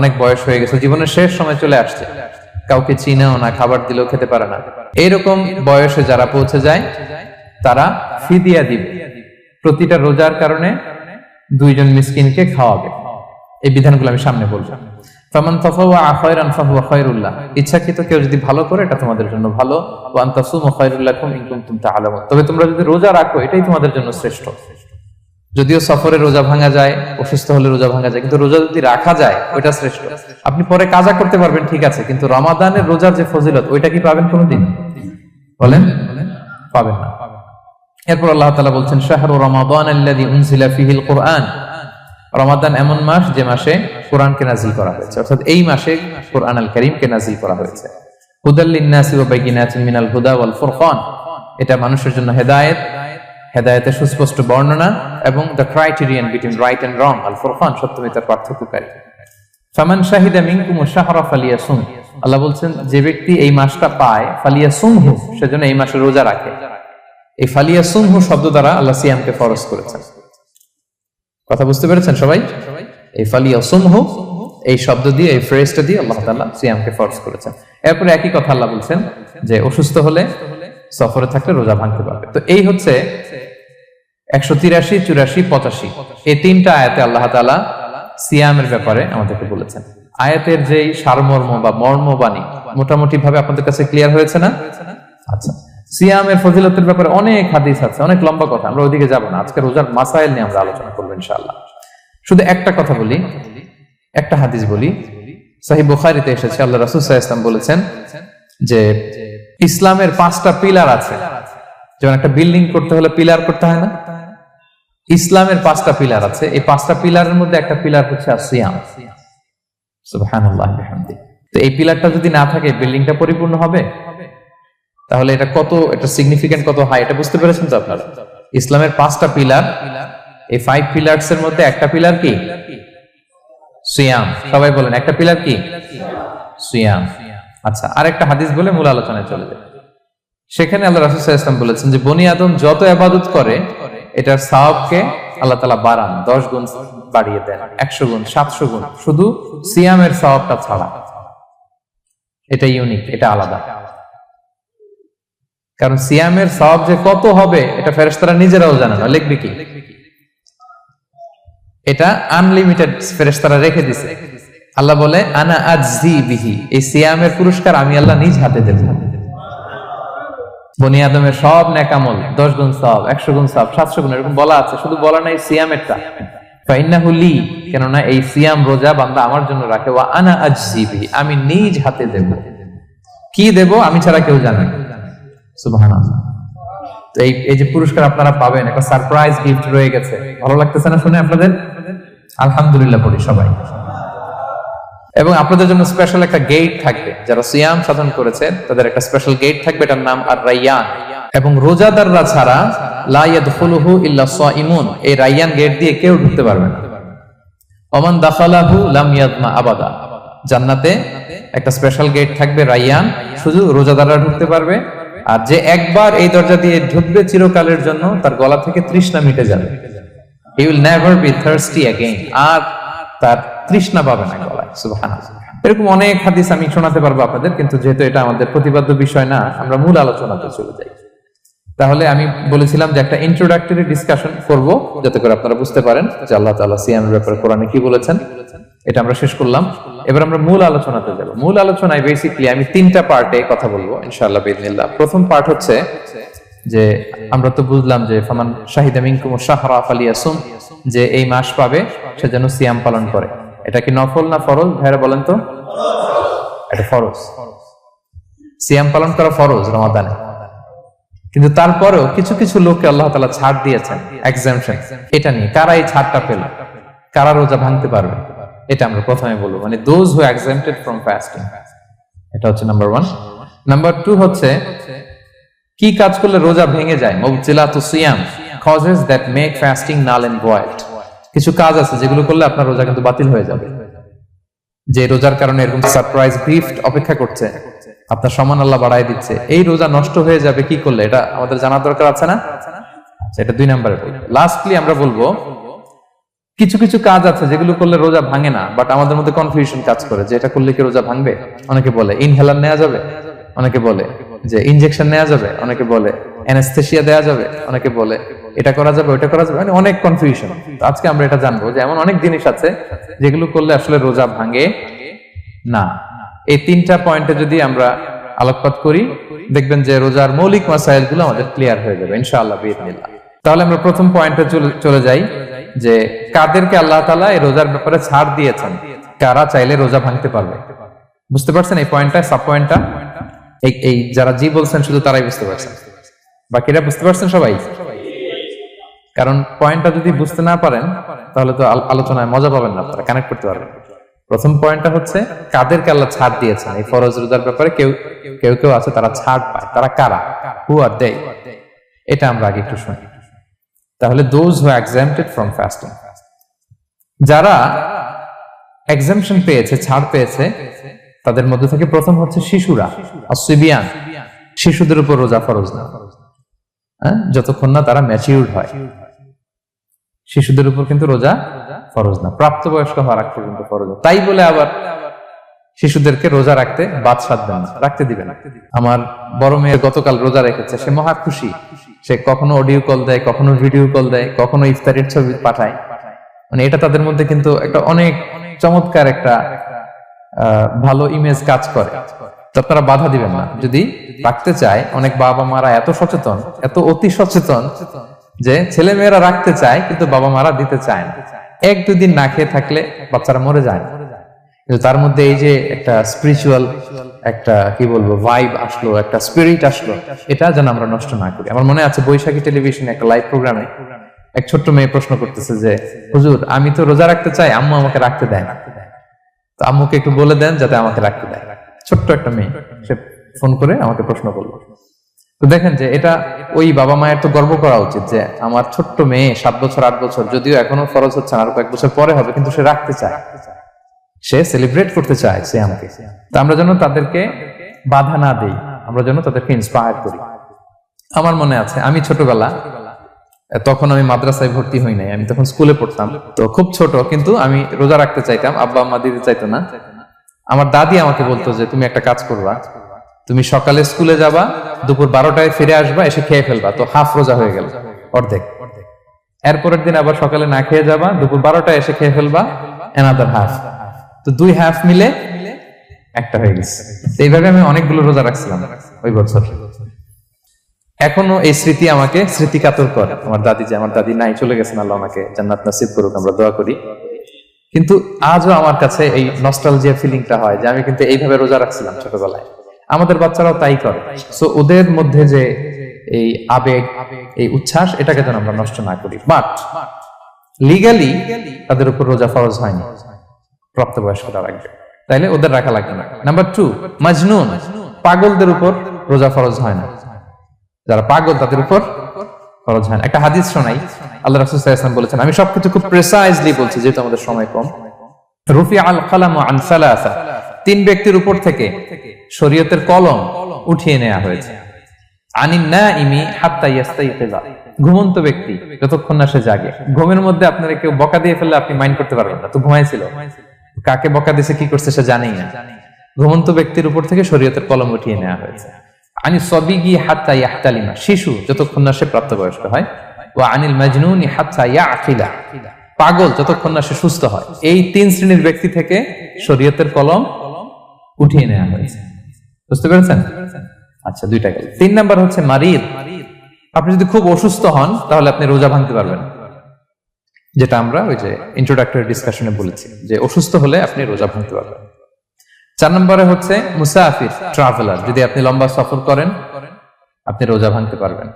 অনেক বয়স হয়ে গেছে, জীবনের শেষ সময় চলে আসছে, কাউকে চিনেও না, খাবার দিলেও খেতে পারে না, এইরকম বয়সে যারা পৌঁছে যায় তারা ফিদিয়া দিবে। প্রতিটা রোজার কারণে 2 জন মিসকিনকে খাওয়াবে। এই বিধানগুলো আমি সামনে বলবো। ফামান তাফাওয়া খায়রান ফাহুয়া খায়রুল লাহ, ইচ্ছাকৃত কেউ যদি ভালো করে এটা তোমাদের জন্য ভালো। ওয়া আন তাসুমু খায়রুল লাকুম ইন কুনতুম তা'লামুন, তবে তোমরা যদি রোজা রাখো এটাই তোমাদের জন্য শ্রেষ্ঠ। যদিও সফরে রোজা ভাঙা যায়, অসুস্থ হলে রোজা ভাঙা যায়, কিন্তু রোজা যদি রাখা যায় ওইটা শ্রেষ্ঠ। আপনি পরে কাজা করতে পারবেন, ঠিক আছে, কিন্তু রমাদানের রোজার যে ফজিলত ওইটা কি পাবেন কোনোদিন? বলেন, পাবেন না। এরপর আল্লাহ তাআলা বলছেন শাহরু রমাদান আল্লাযী উনজিলা ফীহিল কুরআন, রমাদান এমন মাস যে মাসে কোরআনকে নাযিল করা হয়েছে, অর্থাৎ এই মাসে কোরআন আল কারীমকে নাযিল করা হয়েছে। হুদাল লিন-নাসি ওয়া বাইয়িনাতিন মিনাল হুদা ওয়াল ফুরকান, এটা মানুষের জন্য হেদায়েত, হেদায়েতের সুস্পষ্ট বর্ণনা, এবং the criterion between right and wrong, আল ফুরকান সত্য মিথ্যার পার্থক্যকারী। ফামান শাহিদা মিনকুমুশ শাহরা ফালিয়াসুম, আল্লাহ বলছেন যে ব্যক্তি এই মাসটা পায়, ফালিয়াসুমহু, সেজন্য এই মাসে রোজা রাখে। এই ফালিয়াসুমহু শব্দ দ্বারা আল্লাহ সিয়ামকে ফরজ করেছেন। কথা বুঝতে পেরেছেন সবাই? এই ফালিয়াসুমহু এই শব্দ দিয়ে, এই ফ্রেজটা দিয়ে আল্লাহ তাআলা সিয়ামকে ফরজ করেছেন। এরপর একই কথা আল্লাহ বলছেন যে অসুস্থ হলে, সফরে থাকলে রোজা ভাঙতে পারবে। তো এই হচ্ছে 183, 84, 85 এই 3টা আয়াতে আল্লাহ তাআলা সিয়ামের ব্যাপারে আমাদেরকে বলেছেন। আয়াতের যেই সারমর্ম বা মর্মবাণী মোটামুটি ভাবে আপনাদের কাছে ক্লিয়ার হয়েছে না? আচ্ছা, সিয়ামের ফজিলতের ব্যাপারে অনেক হাদিস আছে, অনেক লম্বা কথা, আমরা ওইদিকে যাব না। আজকে রোজার মাসাইল নিয়ে আমরা আলোচনা করবো ইনশাআল্লাহ। শুধু একটা কথা বলি, একটা হাদিস বলি। সহিহ বুখারীতে এসেছে, আল্লাহ রাসূল সাল্লাল্লাহু আলাইহি ওয়াসাল্লাম বলেছেন যে ইসলামের 5টা পিলার আছে। যেমন একটা বিল্ডিং করতে হলে পিলার করতে হয় না? ইসলামের 5টা পিলার আছে। এই 5টা পিলারের মধ্যে একটা পিলার হচ্ছে সিয়াম। সুবহানাল্লাহ ওয়া বিহামদিহি। তো এই পিলারটা যদি না থাকে বিল্ডিংটা পরিপূর্ণ হবে? তাহলে এটা কত, এটা সিগনিফিকেন্ট কত হাই, এটা বুঝতে পেরেছেন তো আপনারা? ইসলামের 5টা পিলার, এই 5 পিলারস এর মধ্যে একটা পিলার কি? সিয়াম। সবাই বলেন, একটা পিলার কি? সিয়াম। আচ্ছা, আরেকটা হাদিস বলে মূল আলোচনায় চলে যায়। সেখানে আল্লাহ রাসূল সাল্লাল্লাহু আলাইহি ওয়াসাল্লাম বলেছেন যে বনি আদম যত ইবাদত করে এটার সওয়াবকে আল্লাহ তাআলা বাড়ান, 10 গুণ বাড়িয়ে দেন, 100 গুণ, 700 গুণ, শুধু সিয়ামের সওয়াবটা ছাড়া। এটা ইউনিক, এটা আলাদা। কারণ সিয়ামের সওয়াব যে কত হবে এটা ফেরেশতারা নিজেরাও জানে না, লিখবে কি? এটা আনলিমিটেড ফেরেশতারা রেখে দিয়েছে। আল্লাহ বলে আনা আজজি বিহি, এই সিয়ামের পুরস্কার আমি আল্লাহ নিজ হাতে দেব। বনি আদমের সব নেক আমল 10 গুণ সওয়াব, 100 গুণ সওয়াব, 700 গুণ, এরকম বলা আছে, শুধু বলা নাই সিয়ামেরটা। ফাইন্নাহু লি, কেননা এই সিয়াম রোজা বান্দা আমার জন্য রাখে। ওয়া আনা আজজি বিহি, আমি নিজ হাতে দেব। কি দেব? আমি ছাড়া কেউ জানে না। সুবহানাল্লাহ। তো এই যে পুরস্কার আপনারা পাবেন, একটা সারপ্রাইজ গিফট রয়ে গেছে। ভালো লাগতেছে না শুনে আপনাদের? আলহামদুলিল্লাহ পড়ি সবাই। এবং আপনাদের জন্য স্পেশাল একটা গেট থাকবে, যারা সিয়াম সাধন করেছে তাদের একটা স্পেশাল গেট থাকবে, এটার নাম আর রাইয়ান। এবং রোজাদাররা ছাড়া লা ইয়াদখুলুহু ইল্লা সাইমুন, এই রাইয়ান গেট দিয়ে কেউ ঢুকতে পারবে না। ওমান দাখালাহু লাম ইয়াদমা আবাদা, জান্নাতে একটা স্পেশাল গেট থাকবে রাইয়ান, শুধু রোজাদাররা ঢুকতে পারবে। আর যে একবার এই দরজা দিয়ে ঢুকবে চিরকালের জন্য তার গলা থেকে তৃষ্ণা মিটে যাবে। He will never be thirsty again, আর তার তৃষ্ণা পাবে না গলায়। সুবহানাল্লাহ। এরকম অনেক হাদিস আমি শোনাতে পারবো আপনাদের, কিন্তু যেহেতু এটা আমাদের প্রতিপাদ্য বিষয় না, আমরা মূল আলোচনাতে চলে যাই। তাহলে আমি বলেছিলাম যে একটা ইন্ট্রোডাক্টরি ডিসকাশন করব, যাতে করে আপনারা বুঝতে পারেন যে আল্লাহ তাআলা সিয়ামের ব্যাপারে কোরআনে কি বলেছেন। এটা আমরা শেষ করলাম। এবার আমরা মূল আলোচনাতে যাব। মূল আলোচনায় বেসিক্যালি আমি 3টা পার্টে কথা বলবো ইনশাআল্লাহ বিইذنিল্লাহ। প্রথম পার্ট হচ্ছে যে আমরা তো বুঝলাম যে ফামান শাহিদা মিনকুম শাহরা ফালিয়াসুম, যে এই মাস পাবে সে যেন সিয়াম পালন করে। এটা কি নফল না ফরজ ভাইরা বলেন তো? এটা ফরজ। সিয়াম পালন করা ফরজ রমাদানে। কিন্তু তারপরেও কিছু কিছু লোককে আল্লাহ তাআলা ছাড় দিয়েছেন, এক্সাম্পশন। এটা নিয়ে কারা এই ছাড়টা পেল, কারা রোজা ভাঙতে পারবে, এটা আমরা প্রথমে বলবো। মানে দোজ হু এক্সাম্পটেড ফ্রম ফাস্টিং, এটা হচ্ছে নাম্বার 1। নাম্বার 2 হচ্ছে কি কাজ করলে রোজা ভেঙে যায়। মুবতিলাতুস সিয়াম, causes that make fasting null and void. কিছু কাজ আছে যেগুলো করলে আপনার রোজা কিন্তু বাতিল হয়ে যাবে। যে রোজার কারণে এরকম সারপ্রাইজ গিফট অপেক্ষা করছে, আপনার সম্মান আল্লাহ বাড়ায় দিচ্ছে, এই রোজা নষ্ট হয়ে যাবে কি করলে, এটা আমাদের জানার দরকার আছে না? এটা 2 নম্বরে। লাস্টলি আমরা বলবো কিছু কিছু কাজ আছে যেগুলো করলে রোজা ভাঙে না, বাট আমাদের মধ্যে কনফিউশন কাজ করে যে এটা করলে কি রোজা ভাঙবে। অনেকে বলে ইনহেলার নেওয়া যাবে, অনেকে বলে যে ইনজেকশন নেওয়া যাবে, অনেকে বলে অ্যানেস্থেসিয়া দেওয়া যাবে, অনেকে বলে এটা করা যাবে ওটা করা যাবে, মানে অনেক কনফিউশন। আজকে আমরা এটা জানবো যে এমন অনেক জিনিস আছে যেগুলো করলে আসলে রোজা ভাঙে না। এই 3টা পয়েন্টে যদি আমরা আলোকপাত করি দেখবেন যে রোজার মৌলিক মাসাইল গুলো আমাদের ক্লিয়ার হয়ে যাবে ইনশাআল্লাহ বিইذনিল্লাহ। তাহলে আমরা প্রথম পয়েন্টে চলে যাই যে কাদেরকে আল্লাহ তাআলা এই রোজার ব্যাপারে ছাড় দিয়েছেন, কারা চাইলে রোজা ভাঙতে পারবে। বুঝতে পারছেন এই পয়েন্টটা, সাব পয়েন্টটা? এই যারা জি বলছেন শুধু তারাই বুঝতে পারছেন, বাকিরা বুঝতে পারছেন সবাই? কারণ পয়েন্টটা যদি বুঝতে না পারেন তাহলে তো আলোচনায় মজা পাবেন না, আপনারা কানেক্ট করতে পারবেন। প্রথম পয়েন্টটা হচ্ছে কাদেরকে আল্লাহ ছাড় দিয়েছেন এই ফরজ রোজার ব্যাপারে। কেউ কেউ আছে তারা ছাড় পায়, তারা কারা? হু আর দে? এটা আমরা আগে একটু শুনি। তাহলে দোজ হু এক্সাম্পটেড ফ্রম ফাস্টিং, যারা এক্সাম্পশন পেয়েছে, ছাড় পেয়েছে, তাদের মধ্যে থেকে প্রথম হচ্ছে শিশুরা, আসিবিয়ান। শিশুদের উপর রোজা ফরজ না, যতক্ষণ না তারা ম্যাচিউরড হয়। শিশুদের উপর কিন্তু রোজা ফরজ না, প্রাপ্তবয়স্ক হওয়ার আগ পর্যন্ত ফরজ। তাই বলে আবার শিশুদেরকে রোজা রাখতে বাদ সাধবেন না, রাখতে দিবেন না। আমার বড় মেয়ে গতকাল রোজা রেখেছে, সে মহা খুশি। সে কখনো অডিও কল দেয়, কখনো ভিডিও কল দেয়, কখনো ইফতারির ছবি পাঠায়। মানে এটা তাদের মধ্যে কিন্তু একটা অনেক চমৎকার একটা ভালো ইমেজ কাজ করে। তো আপনারা বাধা দিবেন না যদি রাখতে চায়। অনেক বাবা মারা এত সচেতন, এত অতি সচেতন যে ছেলে মেয়েরা রাখতে চায় কিন্তু বাবা মারা দিতে চায় না। 1-2 দিন না খেয়ে থাকলে বাচ্চারা মরে যায়, কিন্তু তার মধ্যে এই যে একটা স্পিরিচুয়াল একটা কি বলবো ভাইব আসলো, একটা স্পিরিট আসলো, এটা যেন আমরা নষ্ট না করি। আমার মনে আছে বৈশাখী টেলিভিশনে একটা লাইভ প্রোগ্রামে এক ছোট্ট মেয়ে প্রশ্ন করতেছে যে হুজুর আমি তো রোজা রাখতে চাই, আম্মু আমাকে রাখতে দেয় না, তো আম্মুকে একটু বলে দেন যাতে আমাকে রাখতে দেয়। ছোট্ট একটা মেয়ে, সে ফোন করে আমাকে প্রশ্ন করলো। তো দেখেন যে এটা ওই বাবা মায়ের তো গর্ব করা উচিত যে আমার ছোট্ট মেয়ে 7 বছর 8 বছর, যদিও এখনো ফরজ হচ্ছে না, আরো কয়েক বছর পরে হবে, কিন্তু সে রাখতে চায়, সে সেলিব্রেট করতে চায় সিয়ামকে। তো আমরা যেন তাদেরকে বাধা না দেই, আমরা যেন তাদেরকে ইন্সপায়ার করি। আমার মনে আছে আমি ছোটবেলা, তখন আমি মাদ্রাসায় ভর্তি হই নাই, আমি তখন স্কুলে পড়তাম, তো খুব ছোট, কিন্তু আমি রোজা রাখতে চাইতাম, আব্বা আম্মা দিতে চাইতো না। আমার দাদি আমাকে বলতো যে তুমি একটা কাজ করবা, তুমি সকালে স্কুলে যাবা, দুপুর 12টায় ফিরে আসবা, এসে খেয়ে ফেলবা, তো হাফ রোজা হয়ে গেল, অর্ধেক। এরপরের দিন আবার সকালে না খেয়ে যাবা, দুপুর 12টায় এসে খেয়ে ফেলবা, অ্যানাদার হাফ, তো 2 হাফ মিলে একটা হয়ে গেছে। এইভাবে আমি অনেকগুলো রোজা রাখছিলাম ওই বছর। এখনো এই স্মৃতি আমাকে স্মৃতিকাতর করে। আমার দাদি নাই, চলে গেছেন, আল্লাহ আমাকে জান্নাত নসিব করুক, আমরা দোয়া করি। কিন্তু আজও আমার কাছে এই নস্টালজিয়া ফিলিংটা হয় যে আমি কিন্তু এইভাবে রোজা রাখছিলাম ছোটবেলায়। আমাদের বাচ্চারাও তাই করে। সো ওদের মধ্যে যে এই আবেগ, এই উচ্ছ্বাস, এটাকে যেন আমরা নষ্ট না করি। বাট লিগালি তাদের উপর রোজা ফরজ হয়নি, প্রাপ্তবয়স্করা রাখবে, তাইলে ওদের রাখা লাগবে না। নাম্বার 2, মাজনুন, পাগলদের উপর রোজা ফরজ হয় না। যারা পাগল তাদের উপর ফরজ হয় না। একটা হাদিস শোনাই, আল্লাহ রাসূল সাল্লাল্লাহু আলাইহি ওয়াসাল্লাম বলেছেন, আমি সবকিছু খুব প্রিসাইজলি বলছি যেহেতু আমাদের সময় কম। রুফিআল কালামু আন সালাসা, 3 ব্যক্তির উপর থেকে শরীয়তের কলম উঠিয়ে নেওয়া হয়েছে। আনিন নাইমি হাত্তা ইয়াস্তাইকিযা, ঘুমন্ত ব্যক্তি যতক্ষণ না সে জাগে। ঘুমের মধ্যে আপনারা কেউ বকা দিয়ে ফেললে আপনি মাইন্ড করতে পারবেন না, তো ঘুমাইছিল, কাকে বকা দিয়েছে কি করছে সে জানেই না। ঘুমন্ত ব্যক্তির উপর থেকে শরীয়তের কলম উঠিয়ে নেওয়া হয়েছে। আনি সবিগি হাত্তা ইয়াহতালিমা, শিশু যতক্ষণ না সে প্রাপ্তবয়স্ক হয়। ওয়া আনিল মাজনুনি হাত্তা ইয়াকিলা, পাগল যতক্ষণ না সে সুস্থ হয়। এই 3 শ্রেণীর ব্যক্তি থেকে শরীয়তের কলম উঠিয়ে নেওয়া হয়েছে। বুঝতে পেরেছেন? আচ্ছা, 2টা গেল। 3 নাম্বার হচ্ছে মারিদ। আপনি যদি খুব অসুস্থ হন তাহলে আপনি রোজা ভাঙতে পারবেন, যেটা আমরা ওই যে ইন্ট্রোডাক্টরি ডিসকাশনে বলেছি যে অসুস্থ হলে আপনি রোজা ভাঙতে পারবেন। 4 নম্বরে হচ্ছে মুসাফির, ট্রাভেলার। যদি আপনি লম্বা সফর করেন আপনি রোজা ভাঙতে পারবেন।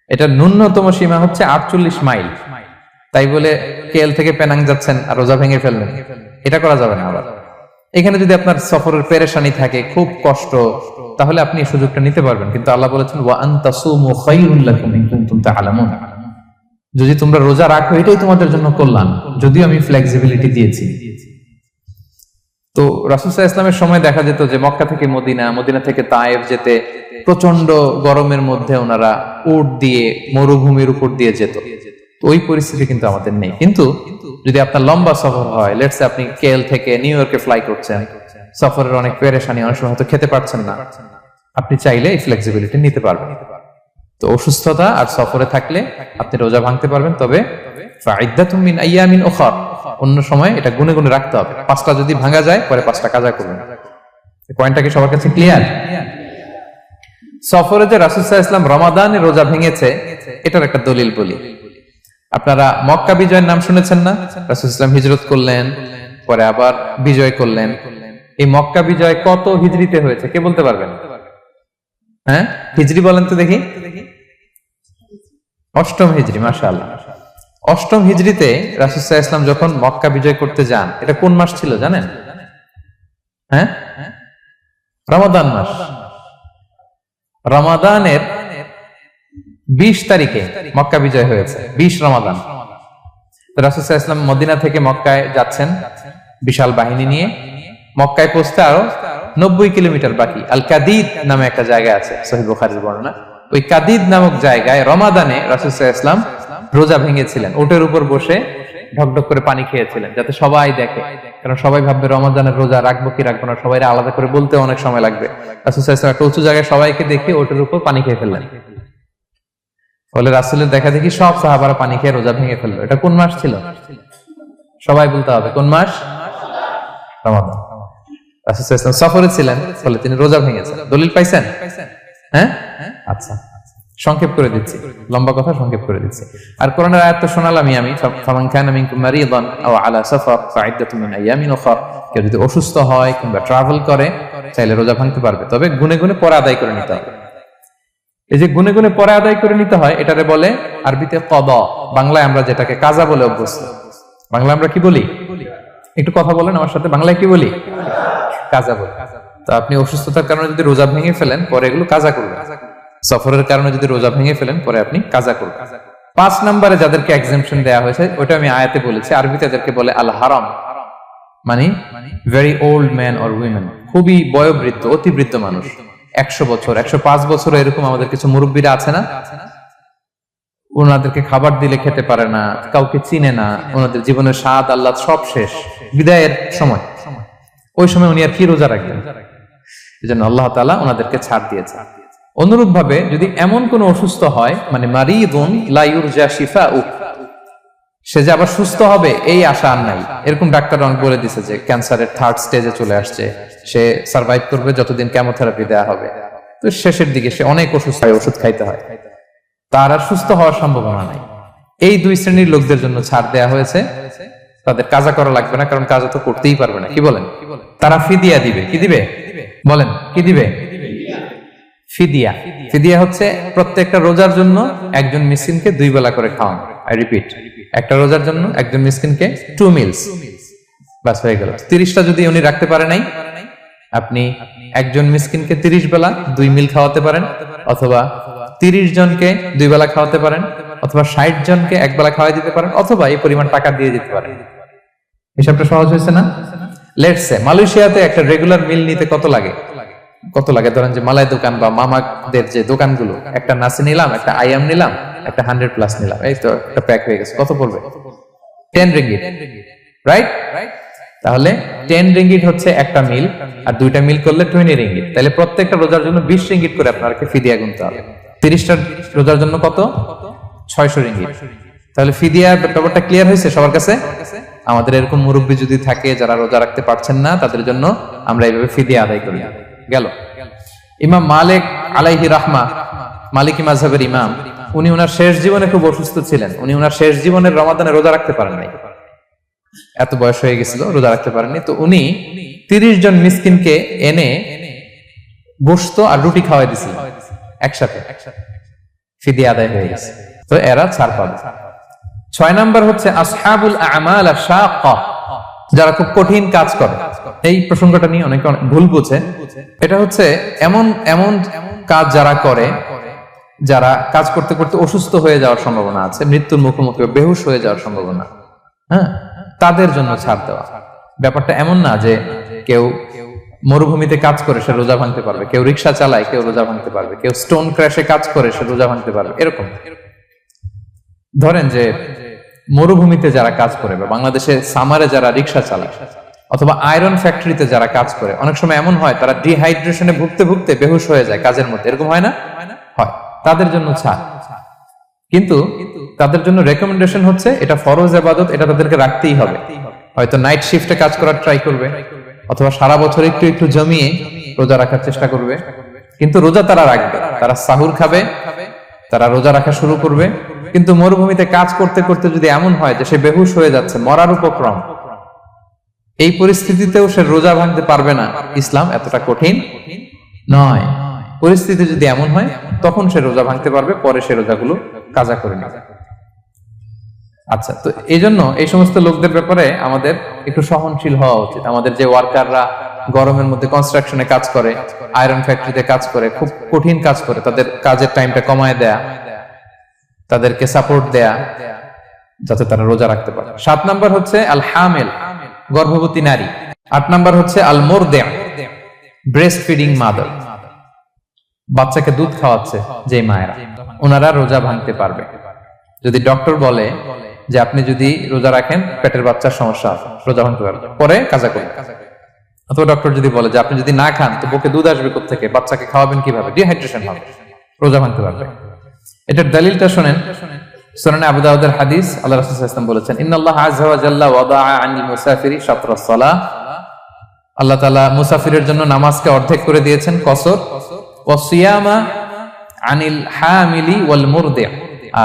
এটা ন্যূনতম সীমা হচ্ছে 48 মাইল। তাই বলে কেএল থেকে পেনাং যাচ্ছেন আর রোজা ভেঙে ফেলবেন, এটা করা যাবে না। আবার এখানে যদি আপনার সফরের পেরেশানি থাকে, খুব কষ্ট, তাহলে আপনি এই সুযোগটা নিতে পারবেন। কিন্তু আল্লাহ বলেছেন ওয়া আন তাসুমু খায়রুল লাকুম ইন কুনতুম তা'লামুন, যদি তোমরা রোজা রাখো এটাই তোমাদের জন্য কল্যাণ, যদিও আমি ফ্লেক্সিবিলিটি দিয়েছি। তো রাসূল সাল্লাল্লাহু আলাইহি ওয়াসাল্লামের সময় দেখা যেত যে মক্কা থেকে মদিনা, মদিনা থেকে তায়েফ যেতে প্রচন্ড গরমের মধ্যে ওনারা উট দিয়ে মরুভূমির উপর দিয়ে যেত। ওই পরিস্থিতি কিন্তু আমাদের নেই। কিন্তু যদি আপনার লম্বা সফর হয়, লেটস সে আপনি কেএল থেকে নিউ ইয়র্কে ফ্লাই করছেন, সফরের অনেক পেরেশানি, অনেক সময় হয়তো খেতে পারছেন না, আপনি চাইলে এই ফ্লেক্সিবিলিটি নিতে পারবেন। তো অসুস্থতা আর সফরে থাকলে আপনি রোজা ভাঙতে পারবেন, তবে ফাইদ্দাতুম মিন আইয়ামিন উখর, অন্য সময় এটা গুনে গুনে রাখতে হবে। 5টা যদি ভাঙা যায় পরে 5টা কাজা করবেন। পয়েন্টটা কি সবার কাছে ক্লিয়ার? সফরে যে রাসূল সাল্লাল্লাহু আলাইহি ওয়াসাল্লাম রমাদানে রোজা ভেঙেছে, এটার একটা দলিল বলি। আপনারা মক্কা বিজয়ের নাম শুনেছেন না? রাসূল সাল্লাল্লাহু আলাইহি ওয়াসাল্লাম হিজরত করলেন, পরে আবার বিজয় করলেন। এই মক্কা বিজয় কত হিজরিতে হয়েছে কে বলতে পারবেন? হ্যাঁ, হিজরি বলেন তো দেখি। 8ম হিজরি, মাশাআল্লাহ। 8ম হিজরিতে রাসূল সাল্লাল্লাহু আলাইহি ওয়াসাল্লাম যখন মক্কা বিজয় করতে যান, এটা কোন মাস ছিল জানেন? হ্যাঁ, রমাদান মাস। রমাদানের 20 তারিখে মক্কা বিজয় হয়েছে, 20 রমাদান। তো রাসূল সাল্লাল্লাহু আলাইহি ওয়াসাল্লাম মদিনা থেকে মক্কায় যাচ্ছেন বিশাল বাহিনী নিয়ে। মক্কায় পৌঁছতে আরো 90 কিলোমিটার বাকি। আল কাদিদ নামে একটা জায়গা আছে, সহিহ বুখারীর বর্ণনা। ওই কাদিদ নামক জায়গায় রমাদানে রাসূল সাল্লাল্লাহু আলাইহি ওয়াসাল্লাম রোজা ভেঙেছিলেন, ওটের উপর বসে ঢকঢক করে পানি খেয়েছিলেন, যাতে সবাই দেখে। কারণ সবাই ভাববে রমাদানের রোজা রাখবো কি রাখবো না, সবাই আলাদা করে বলতে অনেক সময় লাগবে। রাসূল সাল্লাল্লাহু আলাইহি ওয়াসাল্লাম একটা উঁচু জায়গায় সবাইকে দেখে ওটের উপর পানি খেয়ে ফেললেন। ফলে রাসূলের দেখা দেখি সব সাহাবারা পানি খেয়ে রোজা ভেঙে ফেললো। এটা কোন মাস ছিল? সবাই বলতে হবে কোন মাস? রমাদান। রাসূল সাল্লাল্লাহু আলাইহি ওয়াসাল্লাম সফরে ছিলেন, ফলে তিনি রোজা ভেঙেছেন। দলিল পাইছেন? হ্যাঁ, আচ্ছা, সংক্ষেপ করে দিচ্ছি, লম্বা কথা সংক্ষেপ করে দিচ্ছি। আর কোরআনের আয়াত তো শোনালামই আমি, ফামান কানা মিনকুম মারিদান আও আলা সাফার ফাইদ্দাতুম মিন আইয়ামিন উখর। কেউ যদি অসুস্থ হয় কিংবা ট্রাভেল করে চাইলে রোজা ভাঙতে পারবে, তবে গুনে গুনে পরে আদায় করে নিতে হবে। এই যে গুনে গুনে পরে আদায় করে নিতে হয়, এটারে বলে আরবিতে কদা, বাংলায় আমরা যেটাকে কাজা বলে অভ্যস্ত। বাংলা আমরা কি বলি? একটু কথা বলেন আমার সাথে, বাংলায় কি বলি? কাজা বলি। তো আপনি অসুস্থতার কারণে যদি রোজা ভেঙে ফেলেন পরে এগুলো কাজা করবেন, সফরের কারণে যদি রোজা ভেঙে ফেলেন পরে আপনি কাজা করবেন। 5 নম্বরে যাদেরকে এক্সাম্পশন দেওয়া হয়েছে ওটা আমি আয়াতে বলেছি, আরবিতে এদেরকে বলে আল হারাম, মানে very old man or women, খুবই বয়োবৃদ্ধ, অতিবৃদ্ধ মানুষ, 100 বছর 105 বছর এরকম আমাদের কিছু মুরব্বীরা আছে না, ওনাদেরকে খাবার দিলে খেতে পারে না, কাউকে চিনে না, ওনাদের জীবনের স্বাদ আল্লাহ সব শেষ, বিদায়ের সময়, ওই সময় উনি আর কি রোজা রাখবেন? এজন্য আল্লাহ তাআলা ওনাদেরকে ছাড় দিয়েছে। অনুরূপ ভাবে যদি এমন কোন অসুস্থ হয়, মানে মারিদুন লা ইউরজা শিফাউ, সে যে আবার সুস্থ হবে এই আশা আর নাই, এরকম ডাক্তার অনেক বলে দিছে যে ক্যান্সারের 3rd স্টেজে চলে আসছে, সে সার্ভাইভ করবে যতদিন কেমোথেরাপি দেওয়া হবে, তো শেষের দিকে সে অনেক অসুস্থ হয়, ওষুধ খাইতে হয়, তার আর সুস্থ হওয়ার সম্ভাবনা নাই। এই 2 শ্রেণীর লোকদের জন্য ছাড় দেয়া হয়েছে, তাদের কাজা করা লাগবে না, কারণ কাজা তো করতেই পারবে না। কি বলেন? তারা ফিদিয়া দিবে। কি দিবে বলেন? কি দিবে? ফিদিয়া। ফিদিয়া হচ্ছে প্রত্যেকটা রোজার জন্য একজন মিসকিনকে 2 বেলা করে খাওয়ানো। আই রিপিট, একটা রোজার জন্য একজন মিসকিনকে 2 মিলস, বাস হয়ে গেল। 30টা যদি উনি রাখতে পারে নাই, আপনি একজন মিসকিনকে 30 বেলা 2 মিল খাওয়াতে পারেন, অথবা 30 জনকে 2 বেলা খাওয়াতে পারেন, অথবা 60 জনকে 1 বেলা খাওয়াই দিতে পারেন, অথবা এই পরিমাণ টাকা দিয়ে দিতে পারেন। হিসাবটা সহজ হয়েছে না? লেটস সে মালয়েশিয়াতে একটা রেগুলার মিল নিতে কত লাগে? ধরেন যে মালাই দোকান বা মামাদের যে দোকানগুলো, একটা নাসি নিলাম, একটা আইয়াম নিলাম, একটা 100+ নিলাম, এই তো একটা প্যাক হয়ে গেছে। কত পড়বে? 10 রিঙ্গিট, রাইট? তাহলে 10 রিঙ্গিট হচ্ছে একটা মিল, আর 2টা মিল করলে 20 রিঙ্গিট। তাহলে প্রত্যেকটা রোজার জন্য 20 রিঙ্গিট করে আপনাকে ফিদিয়া গুনতে হবে। 30টা রোজার জন্য কত? 600 রিঙ্গিট। তাহলে ফিদিয়ার ব্যাপারটা ক্লিয়ার হয়েছে সবার কাছে? আমাদের এরকম মুরব্বী যদি থাকে যারা রোজা রাখতে পারছেন না, তাদের জন্য আমরা এইভাবে ফিদিয়া আদায় করি। গেল। ইমাম মালিক আলাইহি রাহমা, মালিকি মাযহাবের ইমাম, উনি ওনার শেষ জীবনে খুব অসুস্থ ছিলেন। উনি ওনার শেষ জীবনের রমাদানে রোজা রাখতে পারেন নাই, এত বয়স হয়ে গেছিল, রোজা রাখতে পারেননি। তো উনি 30 জন মিসকিনকে এনে গোশত আর রুটি খাওয়াই দিয়েছিলেন একসাথে, ফিদিয়া আদায় হয়ে গেছে। তো এরা ছাড় পাবে। 6 নাম্বার হচ্ছে আসহাবুল আমাল আশ-শাক্কা, যারা খুব কঠিন কাজ করে। এই প্রসঙ্গটা নিয়ে অনেকে ভুল বুঝে। এটা হচ্ছে এমন এমন কাজ যারা করে, যারা কাজ করতে করতে অসুস্থ হয়ে যাওয়ার সম্ভাবনা আছে, মৃত্যুর মুখোমুখি বেহুশ হয়ে যাওয়ার সম্ভাবনা, হ্যাঁ, তাদের জন্য ছাড় দেওয়া। ব্যাপারটা এমন না যে কেউ মরুভূমিতে কাজ করে সে রোজা ভাঙতে পারবে, কেউ রিক্সা চালায় কেউ রোজা ভাঙতে পারবে, কেউ স্টোন ক্র্যাশে কাজ করে সে রোজা ভাঙতে পারবে, এরকম। ধরেন যে মরুভূমিতে যারা কাজ করে বা বাংলাদেশে সামারে যারা রিক্সা চালায় অথবা আয়রন ফ্যাক্টরিতে যারা কাজ করে, অনেক সময় এমন হয় তারা ডিহাইড্রেশনে ভুগতে ভুগতে বেহুশ হয়ে যায় কাজের মধ্যে, এরকম হয় না? হয়। তাদের জন্য ছাড়, কিন্তু তাদের জন্য রেকমেন্ডেশন হচ্ছে এটা ফরজ ইবাদত, এটা তাদেরকে রাখতেই হবে। হয়তো নাইট শিফটে কাজ করার ট্রাই করবে অথবা সারা বছর একটু একটু জমিয়ে রোজা রাখার চেষ্টা করবে, কিন্তু রোজা তারা রাখবে, তারা সাহুর খাবে, তারা রোজা রাখা শুরু করবে। কিন্তু মরুভূমিতে কাজ করতে করতে যদি এমন হয় যে সে বেহুশ হয়ে যাচ্ছে, মরার উপক্রম, এই পরিস্থিতিতেও সে রোজা ভাঙতে পারবে না, ইসলাম এতটা কঠিন নয়। পরিস্থিতি যদি এমন হয় তখন সে রোজা ভাঙতে পারবে, পরে সে রোজাগুলো কাজা করে নেবে। আচ্ছা, তো এই জন্য এই সমস্ত লোকদের ব্যাপারে আমাদের একটু সহনশীল হওয়া উচিত। আমাদের যে ওয়ার্কাররা গরমের মধ্যে কনস্ট্রাকশনে কাজ করে, আয়রন ফ্যাক্টরিতে কাজ করে, খুব কঠিন কাজ করে, তাদের কাজের টাইমটা কমায় দেয়া, তাদেরকে সাপোর্ট দেয়া, যাতে তারা রোজা রাখতে পারে। 7 নাম্বার হচ্ছে আল হামিল, গর্ভবতী নারী। 8 নাম্বার হচ্ছে আল মুরদি', ব্রেস্ট ফিডিং মাদার, বাচ্চাকে দুধ খাওয়াচ্ছে যে মায়েরা, ওনারা রোজা ভাঙতে পারবে। যদি ডক্টর বলে যে আপনি যদি রোজা রাখেন পেটের বাচ্চার সমস্যা আছে, রোজা ভাঙতে পারবে, পরে কাজা করবেন। অথবা ডক্টর যদি বলে যে আপনি যদি না খান তো বুকে দুধ আসবে কোত্থেকে, বাচ্চাকে খাওয়াবেন কিভাবে, ডিহাইড্রেশন হবে, রোজা ভাঙতে পারবে। এটার দলিলটা শুনেন, সুনানে আবু দাউদের হাদিস, আল্লাহ রাসূল সাল্লাল্লাহু আলাইহি ওয়াসাল্লাম বলেছেন, ইন্নাল্লাহা আযজা ওয়া জাল্লা ওয়াদাআ আনিল মুসাফিরি শাতরাস সালাহ, আল্লাহ তাআলা মুসাফিরের জন্য নামাজকে অর্ধেক করে দিয়েছেন, কসর, ওয়া সিয়ামা আনিল হামিলি ওয়াল মুরদি',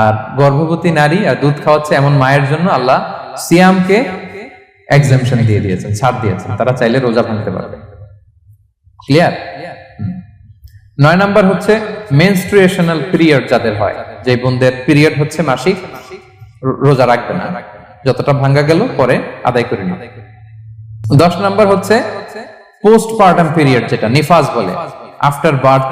আর গর্ভবতী নারী আর দুধ খাওয়াচ্ছে এমন মায়ের জন্য আল্লাহ সিয়ামকে এক্সাম্পশন দিয়ে দিয়েছেন, ছাড় দিয়েছেন, তারা চাইলে রোজা ভাঙতে পারবে। ক্লিয়ার? 9 নাম্বার হচ্ছে মেনস্ট্রুয়েশনাল পিরিয়ড যাদের হয়, যে বোনদের পিরিয়ড হচ্ছে মাসিক, রোজা রাখবে না, যতটা ভাঙ্গা গেল পরে আদায় করে নেবে। 10 নাম্বার হচ্ছে পোস্টপার্টাম পিরিয়ড, যেটা নিফাস বলে, আফটার বার্থ,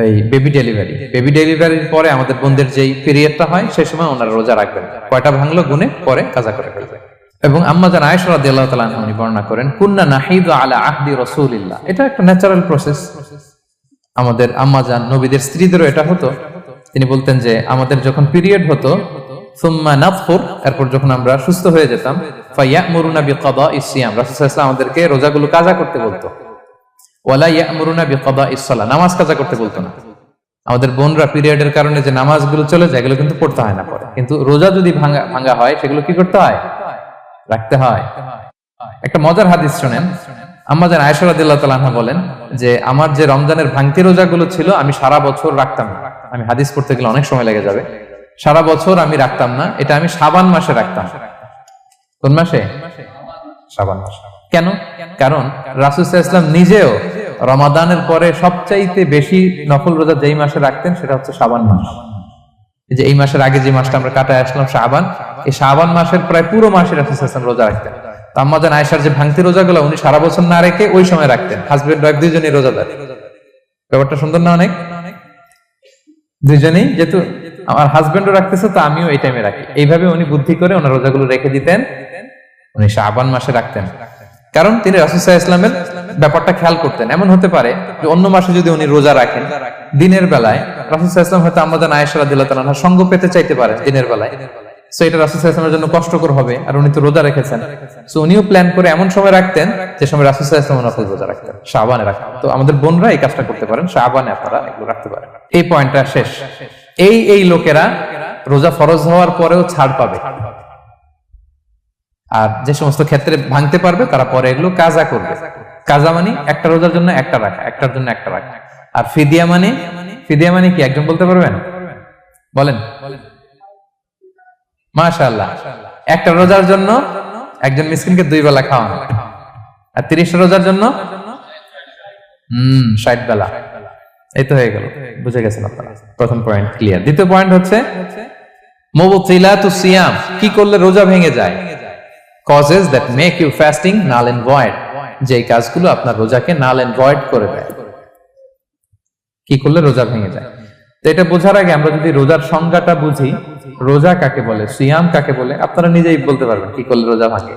এই বেবি ডেলিভারি, বেবি ডেলিভারির পরে আমাদের বোনদের যেই পিরিয়ডটা হয় সেই সময় ওনারা রোজা রাখবেন, কয়টা ভাঙলো গুনে পরে কাজা করে ফেলবে। এবং আম্মা জান আয়েশা রাদিয়াল্লাহু তাআলা আনহা বর্ণনা করেন, কুন্না নাহিদু আলা আহদি রাসূলিল্লাহ, এটা একটা ন্যাচারাল প্রসেস, আমাদের আম্মা জান নবীদের স্ত্রীদেরও এটা হতো। তিনি বলতেন যে আমাদের যখন পিরিয়ড হতো, সুম্মা নাতফুর, এরপর যখন আমরা সুস্থ হয়ে যেতাম, ফায়ামুরুনা বিকাদাইস সিয়াম, রাসূল সাল্লাল্লাহু আলাইহি ওয়াসাল্লাম আমাদেরকে রোজাগুলো কাজা করতে বলতো, ওয়ালা ইয়ামুরুনা বিকাদাইস সালাহ, নামাজ কাজা করতে বলতো না। আমাদের বোনরা পিরিয়ডের কারণে যে নামাজগুলো চলে যায় এগুলো কিন্তু পড়তে হয় না পরে, কিন্তু রোজা যদি ভাঙা হয় সেগুলো কি করতে হয়, রাখতে হয়। একটা মজার হাদিস শুনেন, আম্মা জান আয়েশা রাদিয়াল্লাহু তাআলা আনহা বলেন যে আমার যে রমজানের ভাঙতি রোজাগুলো ছিল আমি সারা বছর রাখতাম না, আমি হাদিস পড়তে গেলে অনেক সময় লেগে যাবে, সারা বছর আমি রাখতাম না, এটা আমি শাবান মাসে রাখতাম। কোন মাসে? শাবান মাসে। কেন? কারণ রাসূল সাল্লাল্লাহু আলাইহি ওয়াসাল্লাম নিজেও রমাদানের পরে সবচাইতে বেশি নফল রোজা যেই মাসে রাখতেন সেটা হচ্ছে শাবান মাস। এই যে এই মাসের আগে যে মাসটা আমরা কাটায় আসলাম শাবান, এই শাবান মাসের প্রায় পুরো মাসে রাসূল সাল্লাল্লাহু আলাইহি ওয়াসাল্লাম রোজা রাখতেন। আম্মা জান আয়েশার যে ভাঙতি রোজাগুলো উনি সারা বছর না রেখে ওই সময় রাখতেন, হাজবেন্ড ওয়াইফ দুইজনেই রোজাদার। ব্যাপারটা সুন্দর না অনেক? দুইজনেই, যেহেতু আমার হাজবেন্ডও রাখতেছে তো আমিও এই টাইমে রাখি, এইভাবে উনি বুদ্ধি করে ওনার রোজাগুলো রেখে দিতেন, উনি শাবান মাসে রাখতেন। কারণ তিনি রাসূল সাল্লাল্লাহু আলাইহি ওয়াসাল্লামের ব্যাপারটা খেয়াল করতেন। এমন হতে পারে যে অন্য মাসে যদি উনি রোজা রাখেন, দিনের বেলায় রাসূল সাল্লাল্লাহু আলাইহি ওয়াসাল্লাম হয়তো আম্মা জান আয়েশা রাদিয়াল্লাহু তাআলা আনহা সঙ্গ পেতে চাইতে পারেন দিনের বেলায়, সো এটা রাসূল সাল্লাল্লাহু আলাইহি ওয়াসাল্লামের জন্য কষ্টকর হবে, আর উনি তো রোজা রেখেছেন, সো উনিও প্ল্যান করে এমন সময় রাখতেন যে সময় রাসূল সাল্লাল্লাহু আলাইহি ওয়াসাল্লাম নফল রোজা রাখতেন, শাবানে রাখতেন। তো আমাদের বোনরা এই কাজটা করতে পারেন, শাবানে আপনারা এগুলো রাখতে পারেন। এই পয়েন্টটা শেষ। এই লোকেরা রোজা ফরজ হওয়ার পরেও ছাড় পাবে, আর যে সমস্ত ক্ষেত্রে ভাঙতে পারবে তারা পরে এগুলো কাজা করবে। কাজা মানে একটা রোজার জন্য একটা রাখা, একটার জন্য একটা রাখা। আর ফিদিয়া মানে কি একজন বলতে পারবেন? বলেন। মাশাআল্লাহ, একটা রোজার জন্য একজন মিসকিনকে 2 বেলা খাওয়ানো, আর 30টা রোজার জন্য 60 বেলা। এই তো হয়ে গেল, বুঝে গেছেন আপনারা। প্রথম পয়েন্ট ক্লিয়ার। দ্বিতীয় পয়েন্ট হচ্ছে মুবতিলাতুস সিয়াম, কি করলে রোজা ভেঙে যায়। causes that make you fasting null and void, যে কাজগুলো আপনার রোজাকে null and void করে দেয়। কি করলে রোজা ভেঙে যায়? তো এটা বোঝার আগে আমরা যদি রোজার সংজ্ঞাটা বুঝি, রোজা কাকে বলে, সিয়াম কাকে বলে, আপনারা নিজেই বলতে পারবেন কি করলে রোজা ভাঙে।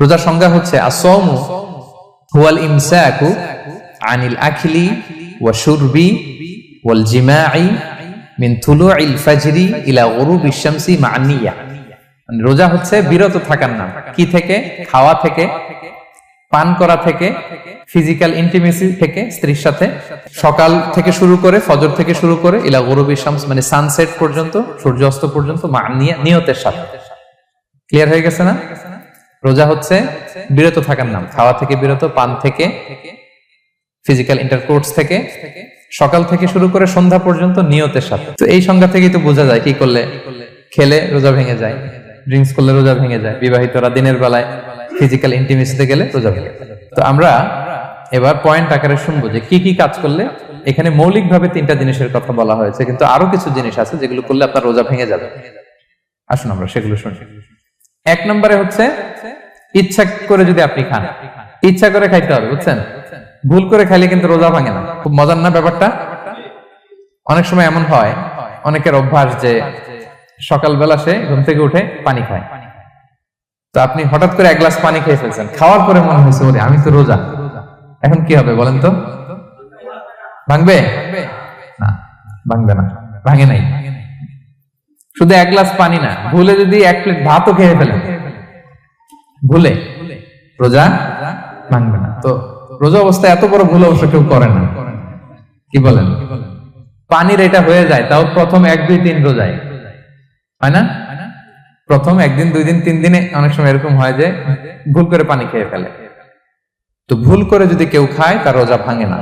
রোজার সংজ্ঞা হচ্ছে আসওমু হুয়াল ইমসাকু আনিল আকলি ওয়া শুরবি ওয়াল জিমাই মিন তুলুইল ফাজরি ইলা গুরুবিশ শামসি মা'আন নিয়া। মানে রোজা হচ্ছে বিরত থাকার নাম। কি থেকে? খাওয়া থেকে, পান করা থেকে, ফিজিক্যাল ইন্টিমেসি থেকে স্ত্রীর সাথে, সকাল থেকে শুরু করে, ফজর থেকে শুরু করে ইলা গুরুবিশ শামস মানে সানসেট পর্যন্ত, সূর্যাস্ত পর্যন্ত, মা'আন নিয়া নিয়তের সাথে। ক্লিয়ার হয়ে গেছে না? রোজা হচ্ছে বিরত থাকার নাম। খাওয়া থেকে বিরত, পান থেকে, ফিজিক্যাল ইন্টারকোর্স থেকে, সকাল থেকে শুরু করে সন্ধ্যা পর্যন্ত নিয়তের সাথে। তো এই সংজ্ঞা থেকেই তো বোঝা যায় কি করলে, খেলে রোজা ভেঙে যায়, ড্রিঙ্কস করলে রোজা ভেঙে যায়, বিবাহিতরা দিনের বেলায় ফিজিক্যাল ইন্টিমেসিতে গেলে রোজা ভেঙে যায়। তো আমরা এবার পয়েন্ট আকারে শুনবো যে কি কি কাজ করলে। এখানে মৌলিকভাবে 3টা জিনিসের কথা বলা হয়েছে, কিন্তু আরো কিছু জিনিস আছে যেগুলো করলে আপনার রোজা ভেঙে যাবে। আসুন আমরা সেগুলো শুনি। 1 নম্বরে হচ্ছে ইচ্ছা করে যদি আপনি খান, ইচ্ছা করে খাইতে হবে, বুঝছেন? ভুল করে খাইলে কিন্তু রোজা ভাঙে না। খুব মজার না ব্যাপারটা? অনেক সময় এমন হয়, অনেকের অভ্যাস যে সকালবেলা সে ঘুম থেকে উঠে পানি খায়। তো আপনি হঠাৎ করে 1 গ্লাস পানি খেয়ে ফেলছেন, খাওয়ার পরে মনে হয়েছে ওরে আমি তো রোজা, এখন কি হবে বলেন তো? ভাঙবে না? ভাঙবে না, ভাঙে নাই। শুধু 1 গ্লাস পানি না, ভুলে যদি 1 প্লেট ভাতও খেয়ে ফেলেন, ভুলে, রোজা ভাঙবে না। তো রোজা অবস্থায় এত বড় ভুল অবশ্য কেউ করে না, কি বলেন? পানির এটা হয়ে যায়, তাও প্রথম 1, 2, 3 রোজায়, হয় না? প্রথম 1 দিন, 2 দিন, 3 দিনে অনেক সময় এরকম হয় যে ভুল করে পানি খেয়ে ফেলে। তো ভুল করে যদি কেউ খায় তার রোজা ভাঙে না।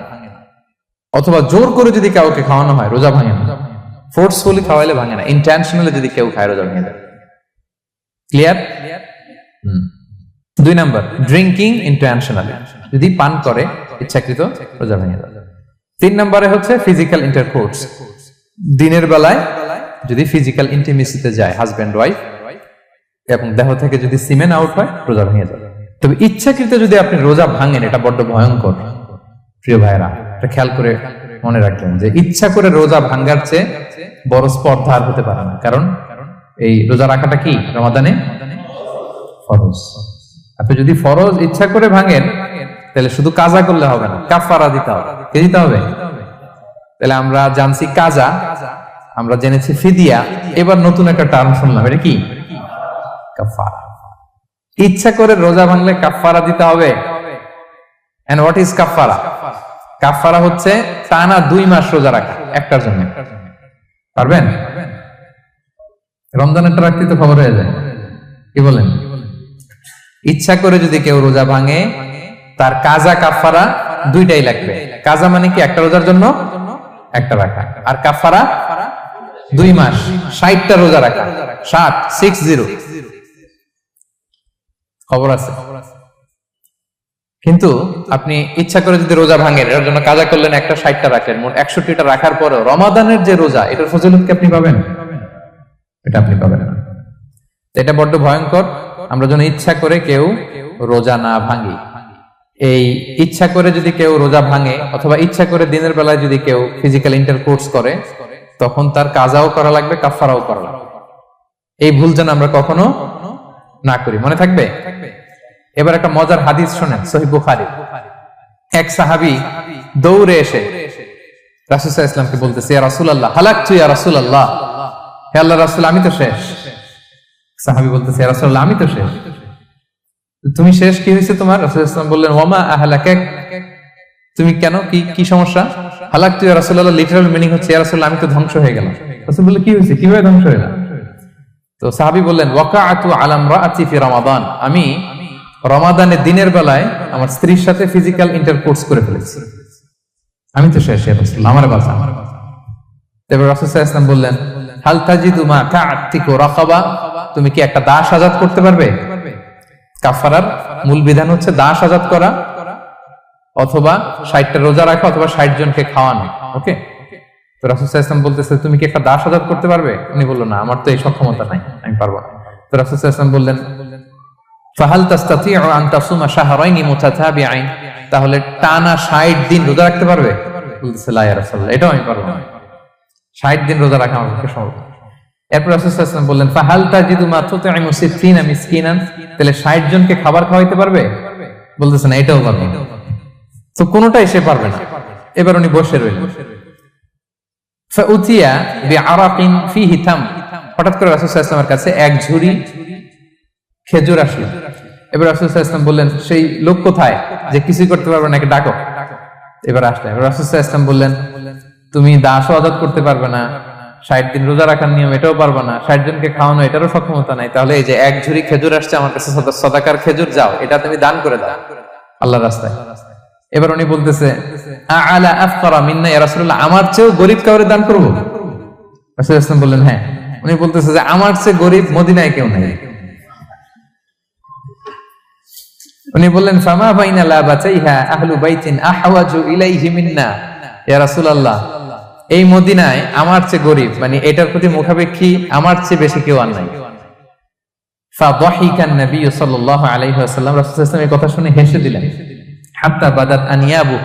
অথবা জোর করে যদি কাউকে খাওয়ানো হয় রোজা ভাঙে না। ফোর্সফুলি খাওয়াইলে ভাঙে না, ইন্টেনশনালি যদি কেউ খায় রোজা ভেঙে যায়। ক্লিয়ার? 2 নাম্বার, ড্রিঙ্কিং ইন্টেনশনালি, যদি পান করে ইচ্ছাকৃত, রোজা ভেঙে যায়। 3 নম্বরে হচ্ছে ফিজিক্যাল ইন্টারকোর্স, দিনের বেলায় যদি ফিজিক্যাল ইন্টিমেসিতে যায় হাজবেন্ড ওয়াইফ এবং দেহ থেকে যদি সিমেন আউট হয় রোজা ভেঙে যাবে। তবে ইচ্ছাকৃত যদি আপনি রোজা ভাঙেন, এটা বড্ড ভয়ঙ্কর প্রিয় ভাইরা। এটা খেয়াল করে মনে রাখবেন যে ইচ্ছা করে রোজা ভাঙার চেয়ে বড় স্পর্ধা আর হতে পারে না। কারণ এই রোজা রাখাটা কি রমাদানে ফরজ। আপনি যদি ফরজ ইচ্ছা করে ভাঙেন তাহলে শুধু কাজা করলে হবে না, কাফারা দিতে হবে। কে দিতে হবে? তাহলে আমরা জানছি কাজা, আমরা জেনেছি ফিদিয়া, এবার নতুন একটা টার্ম শুনলাম, এটা কি? কাফারা। ইচ্ছা করে রোজা ভাঙলে কাফারা দিতে হবে। এন্ড হোয়াট ইজ কাফারা? কাফারা হচ্ছে টানা 2 মাস রোজা রাখা একটার জন্য। পারবেন? রমজানেরটা রাখতে তো খবর হয়ে যায়, কি বলেন? ইচ্ছা করে যদি কেউ রোজা ভাঙে তার কাজা কাফারা 2টাই লাগবে। কাজা মানে কি? একটা রোজার জন্য একটা রাখা, আর কাফারা 2 মাস 60টা রোজা রাখা। 60 খবর আছে। কিন্তু আপনি ইচ্ছা করে যদি রোজা ভাঙেন, এর জন্য কাজা করলেন, একটা 60টা রাখলেন, মোট 61টা রাখার পরে রমাদানের যে রোজা, এটার ফজিলত কি আপনি পাবেন? এটা আপনি পাবেন না। এটা বড্ড ভয়ঙ্কর। আমরা যেন ইচ্ছা করে কেউ রোজা না ভাঙি। এই ইচ্ছা করে যদি কেউ রোজা ভাঙে অথবা ইচ্ছা করে দিনের বেলায় যদি কেউ ফিজিক্যাল ইন্টারকোর্স করে, তখন তার কাজাও করা লাগবে, কাফারাও করা লাগবে। এই ভুল যেন আমরা কখনো না করি, মনে থাকবে। এবার একটা মজার হাদিস শোনেন, সহিহ বুখারী। এক সাহাবী দৌড়ে এসে রাসূল সাল্লাল্লাহু আলাইহি ওয়াসাল্লামকে বলতেছে, ইয়া রাসূলুল্লাহ হালাকতু ইয়া রাসূলুল্লাহ, হে আল্লাহর রাসূল আমি তো শেষ। সাহাবী বলতেছে, ইয়া রাসূলুল্লাহ আমি তো শেষ। তুমি শেষ, কি হয়েছে তোমার? রাসূল সাল্লাল্লাহু আলাইহি ওয়াসাল্লাম বললেন, ওয়ামা আহলাকাক, তুমি কেন, কি সমস্যা? হালাকতু ইয়া রাসূলুল্লাহ লিটারাল মিনিং হচ্ছে, ইয়া রাসূলুল্লাহ আমি তো ধ্বংস হয়ে গেলাম। রাসূল বললেন, কি হয়েছে, কিভাবে ধ্বংস হয়ে গেল? তো সাহাবী বললেন ওয়াকাআতু আলা ইমরাআতি ফি রমাদান, আমি রমাদানের দিনের বেলায় আমার স্ত্রীর সাথে ফিজিক্যাল ইন্টারকোর্স করে ফেলেছি, আমি তো শেষ ইয়া রাসূলুল্লাহ, আমার বাঁচা। তারপর রাসূল সাল্লাল্লাহু আলাইহি ওয়াসাল্লাম বললেন হাল তাজিদু মা কা'তিকু রাকাবা, তুমি কি একটা দাস আজাদ করতে পারবে? কাফারার মূল বিধান হচ্ছে দাস আজাদ করা অথবা 60টা রোজা রাখা অথবা 60 জনকে খাওয়ানো। ওকে, তো রাসূল সাল্লাল্লাহু আলাইহি ওয়াসাল্লাম বলতেছে তুমি কি একটা দাস আজাদ করতে পারবে? উনি বলল না, আমার তো এই সক্ষমতা নাই, আমি পারবো না। তো রাসূল সাল্লাল্লাহু আলাইহি ওয়াসাল্লাম বললেন ফাহাল তাস্তাতিউ আন তাসুমা শাহরাইনি মুতাতাবিআইন, তাহলে টানা 60 দিন রোজা রাখতে পারবে? বলতেছে লা ইয়া রাসূলুল্লাহ, এটাও আমি পারবো না, 60 দিন রোজা রাখা আমার পক্ষে সম্ভব না। এরপর রাসূল সাল্লাল্লাহু আলাইহি ওয়াসাল্লাম বললেন ফাহাল তাজিদু মা তুতঈমু 60 মিসকিনান, তাহলে 60 জনকে খাবার খাওয়াইতে পারবে? বলতেছে না, এটাও পারবো না। তো কোনোটাই সে পারবে না। এবার উনি বসে রইলেন। ফাউতিয়া বিআরাকিন ফিহি তাম, হঠাৎ করে রাসূল সাল্লাল্লাহু আলাইহি ওয়াসাল্লামের কাছে এক ঝুড়ি খেজুর আসলো। এবার রাসূল সাল্লাল্লাহু আলাইহি ওয়াসাল্লাম বললেন সেই লোক কোথায় যে কিছুই করতে পারবে না, ডাকো। এবার আসলে এবার রাসূল সাল্লাল্লাহু আলাইহি ওয়াসাল্লাম বললেন তুমি দাসও আজাদ করতে পারবে না, 60 দিন রোজা রাখার নিয়ম এটাও পারবে না, 60 জনকে খাওয়ানো এটারও সক্ষমতা নাই, তাহলে এই যে এক ঝুড়ি খেজুর আসছে আমার কাছে সাদাকার খেজুর, যাও এটা তুমি দান করে দাও আল্লাহর রাস্তায়। এবার উনি বলতেছে আলা আফকারা মিন্না ইয়া রাসূলুল্লাহ, আমার চেয়েও গরীব কাউরে দান করব? রাসূল সাল্লাল্লাহু আলাইহি ওয়াসাল্লাম বললেন হ্যাঁ। উনি বলতেছে যে আমার চেয়ে গরীব মদিনায় কেউ নাই। উনি বললেন ফামা বাইনা লাবাতাইহা আহলু বাইতিন আহওয়াজু ইলাইহি মিন্না ইয়া রাসূলুল্লাহ, এই মদিনায় আমার চেয়ে গরীব মানে এটার প্রতি মুখাপেক্ষী আমার চেয়ে বেশি কেউ আর নাই। ফাদাহিকান নবী সাল্লাল্লাহু আলাইহি ওয়াসাল্লাম, রাসূল সাল্লাল্লাহু আলাইহি ওয়াসাল্লাম এই কথা শুনে হেসে দিলেন। হাত্তা বাদাত আনিয়াবু,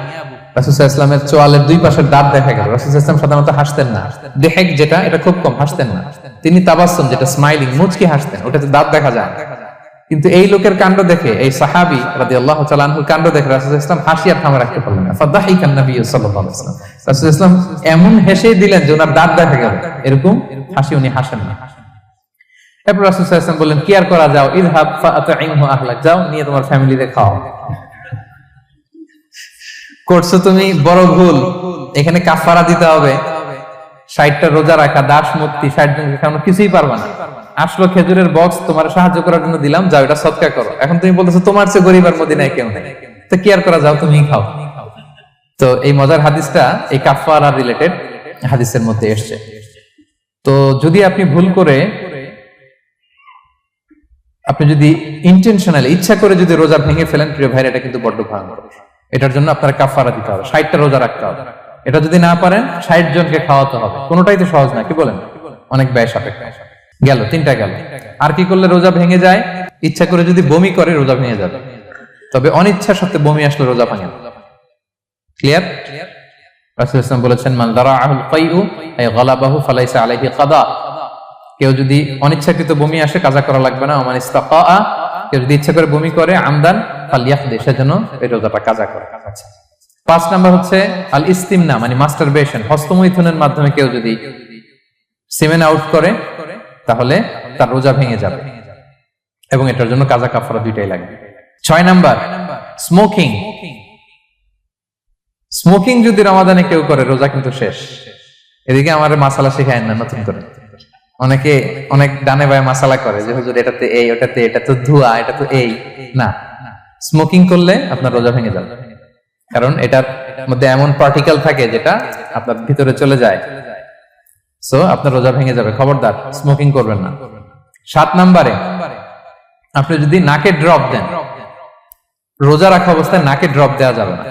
রাসূল সাল্লাল্লাহু আলাইহি ওয়াসাল্লামের চোয়ালের দুই পাশের দাঁত দেখা গেল। রাসূল সাল্লাল্লাহু আলাইহি ওয়াসাল্লাম সাধারণত হাসতেন না, দেহেক যেটা এটা খুব কম হাসতেন না, তিনি তাবাসসুম যেটা স্মাইলিং মুচকি হাসতেন, ওটাতে দাঁত দেখা যায়। কিন্তু এই লোকের কাণ্ড দেখে, এই সাহাবী রাদিয়াল্লাহু তাআলা আনহুর কাণ্ড দেখে রাসূল সাল্লাল্লাহু আলাইহি ওয়াসাল্লাম হাসি আর থামা রাখতে পারলেন না। ফাদাহিকান নবী সাল্লাল্লাহু আলাইহি ওয়াসাল্লাম, রাসূল সাল্লাল্লাহু আলাইহি ওয়াসাল্লাম এমন হেসে দিলেন যে ওনার দাঁত দেখা গেল, এরকম হাসি উনি হাসেন না। এরপর রাসূল সাল্লাল্লাহু আলাইহি ওয়াসাল্লাম বললেন কি আর করা, যাও ইযহাব ফাআতঈমহু আহলাক, যাও নিয়ে তোমার ফ্যামিলিতে খাও। করছো তুমি বড় ভুল, এখানে কাফারা দিতে হবে, 60টা রোজা রাখা, দাস মুক্তি, 60 জনকে খাওয়ানো, কিছুই পারবা না। আসলো খেজুরের বক্স তোমার সাহায্য করার জন্য দিলাম, যাও এটা সদকা করো। এখন তুমি বলতেছো তোমার চেয়ে গরীব আর মদিনায় কেউ নেই, তো কি আর করা, যাও তুমি খাও। তো এই মজার হাদিসটা এই কাফারা রিলেটেড হাদিসের মধ্যে এসেছে। তো যদি আপনি ভুল করে, আপনি যদি ইন্টেনশনালি ইচ্ছা করে যদি রোজা ভেঙে ফেলেন প্রিয় ভাইরা, এটা কিন্তু বড্ড ভয়ঙ্কর। এটার জন্য আপনার কাফারা দিতে হবে, 60টা রোজা রাখতে হবে। এটা যদি না পারেন 60 জনকে খাওয়াতে হবে। কোনোটাই তো সহজ না, কি বলেন? অনেক ব্যয় সাপেক্ষ। গেল 3টা গেল। আর কি করলে রোজা ভেঙে যায়? ইচ্ছা করে যদি বমি করে রোজা ভেঙে যাবে, তবে অনিচ্ছা সত্ত্বে বমি আসলে রোজা ভাঙে। ক্লিয়ার? রাসূল সাল্লাল্লাহু আলাইহি ওয়াসাল্লাম বলেছেন মান দারাআহুল কাইউ আই গালাবাহু ফালাইসা আলাইহি কাদা, কেউ যদি অনিচ্ছাকৃত বমি আসে কাজা করা লাগবে না। ওমান ইস্তাকা, কেউ যদি ইচ্ছা করে বমি করে আমদান ফালইয়াকদি, সেজন্য এই রোজাটা কাজা করে। 5 নাম্বার হচ্ছে আল ইস্তিমনা মানে মাস্টারবেশন, হস্তমৈথুনের মাধ্যমে কেউ যদি সেমেন আউট করে তাহলে তার রোজা ভেঙে যাবে এবং এটার জন্য কাজা কাফারা দুইটাই লাগবে। 6 নাম্বার স্মোকিং। স্মোকিং যদি রমাদানে কেউ করে রোজা কিন্তু শেষ। এদিকে আমার মাসালা শেখায় না নতুন করে, অনেকে অনেক ডানে বায়ে মাসালা করে যে হুজুর এটাতে এই, ওটাতে এটা তো ধোঁয়া, এটা তো এই না। স্মোকিং করলে আপনার রোজা ভেঙে যাবে, কারণ এটার মধ্যে এমন পার্টিকেল থাকে যেটা আপনার ভিতরে চলে যায়, সো আপনার রোজা ভেঙে যাবে। খবরদার স্মোকিং করবেন না। 7 নাম্বারে আপনি যদি নাকে ড্রপ দেন, রোজা রাখা অবস্থায় নাকে ড্রপ দেওয়া যাবে না।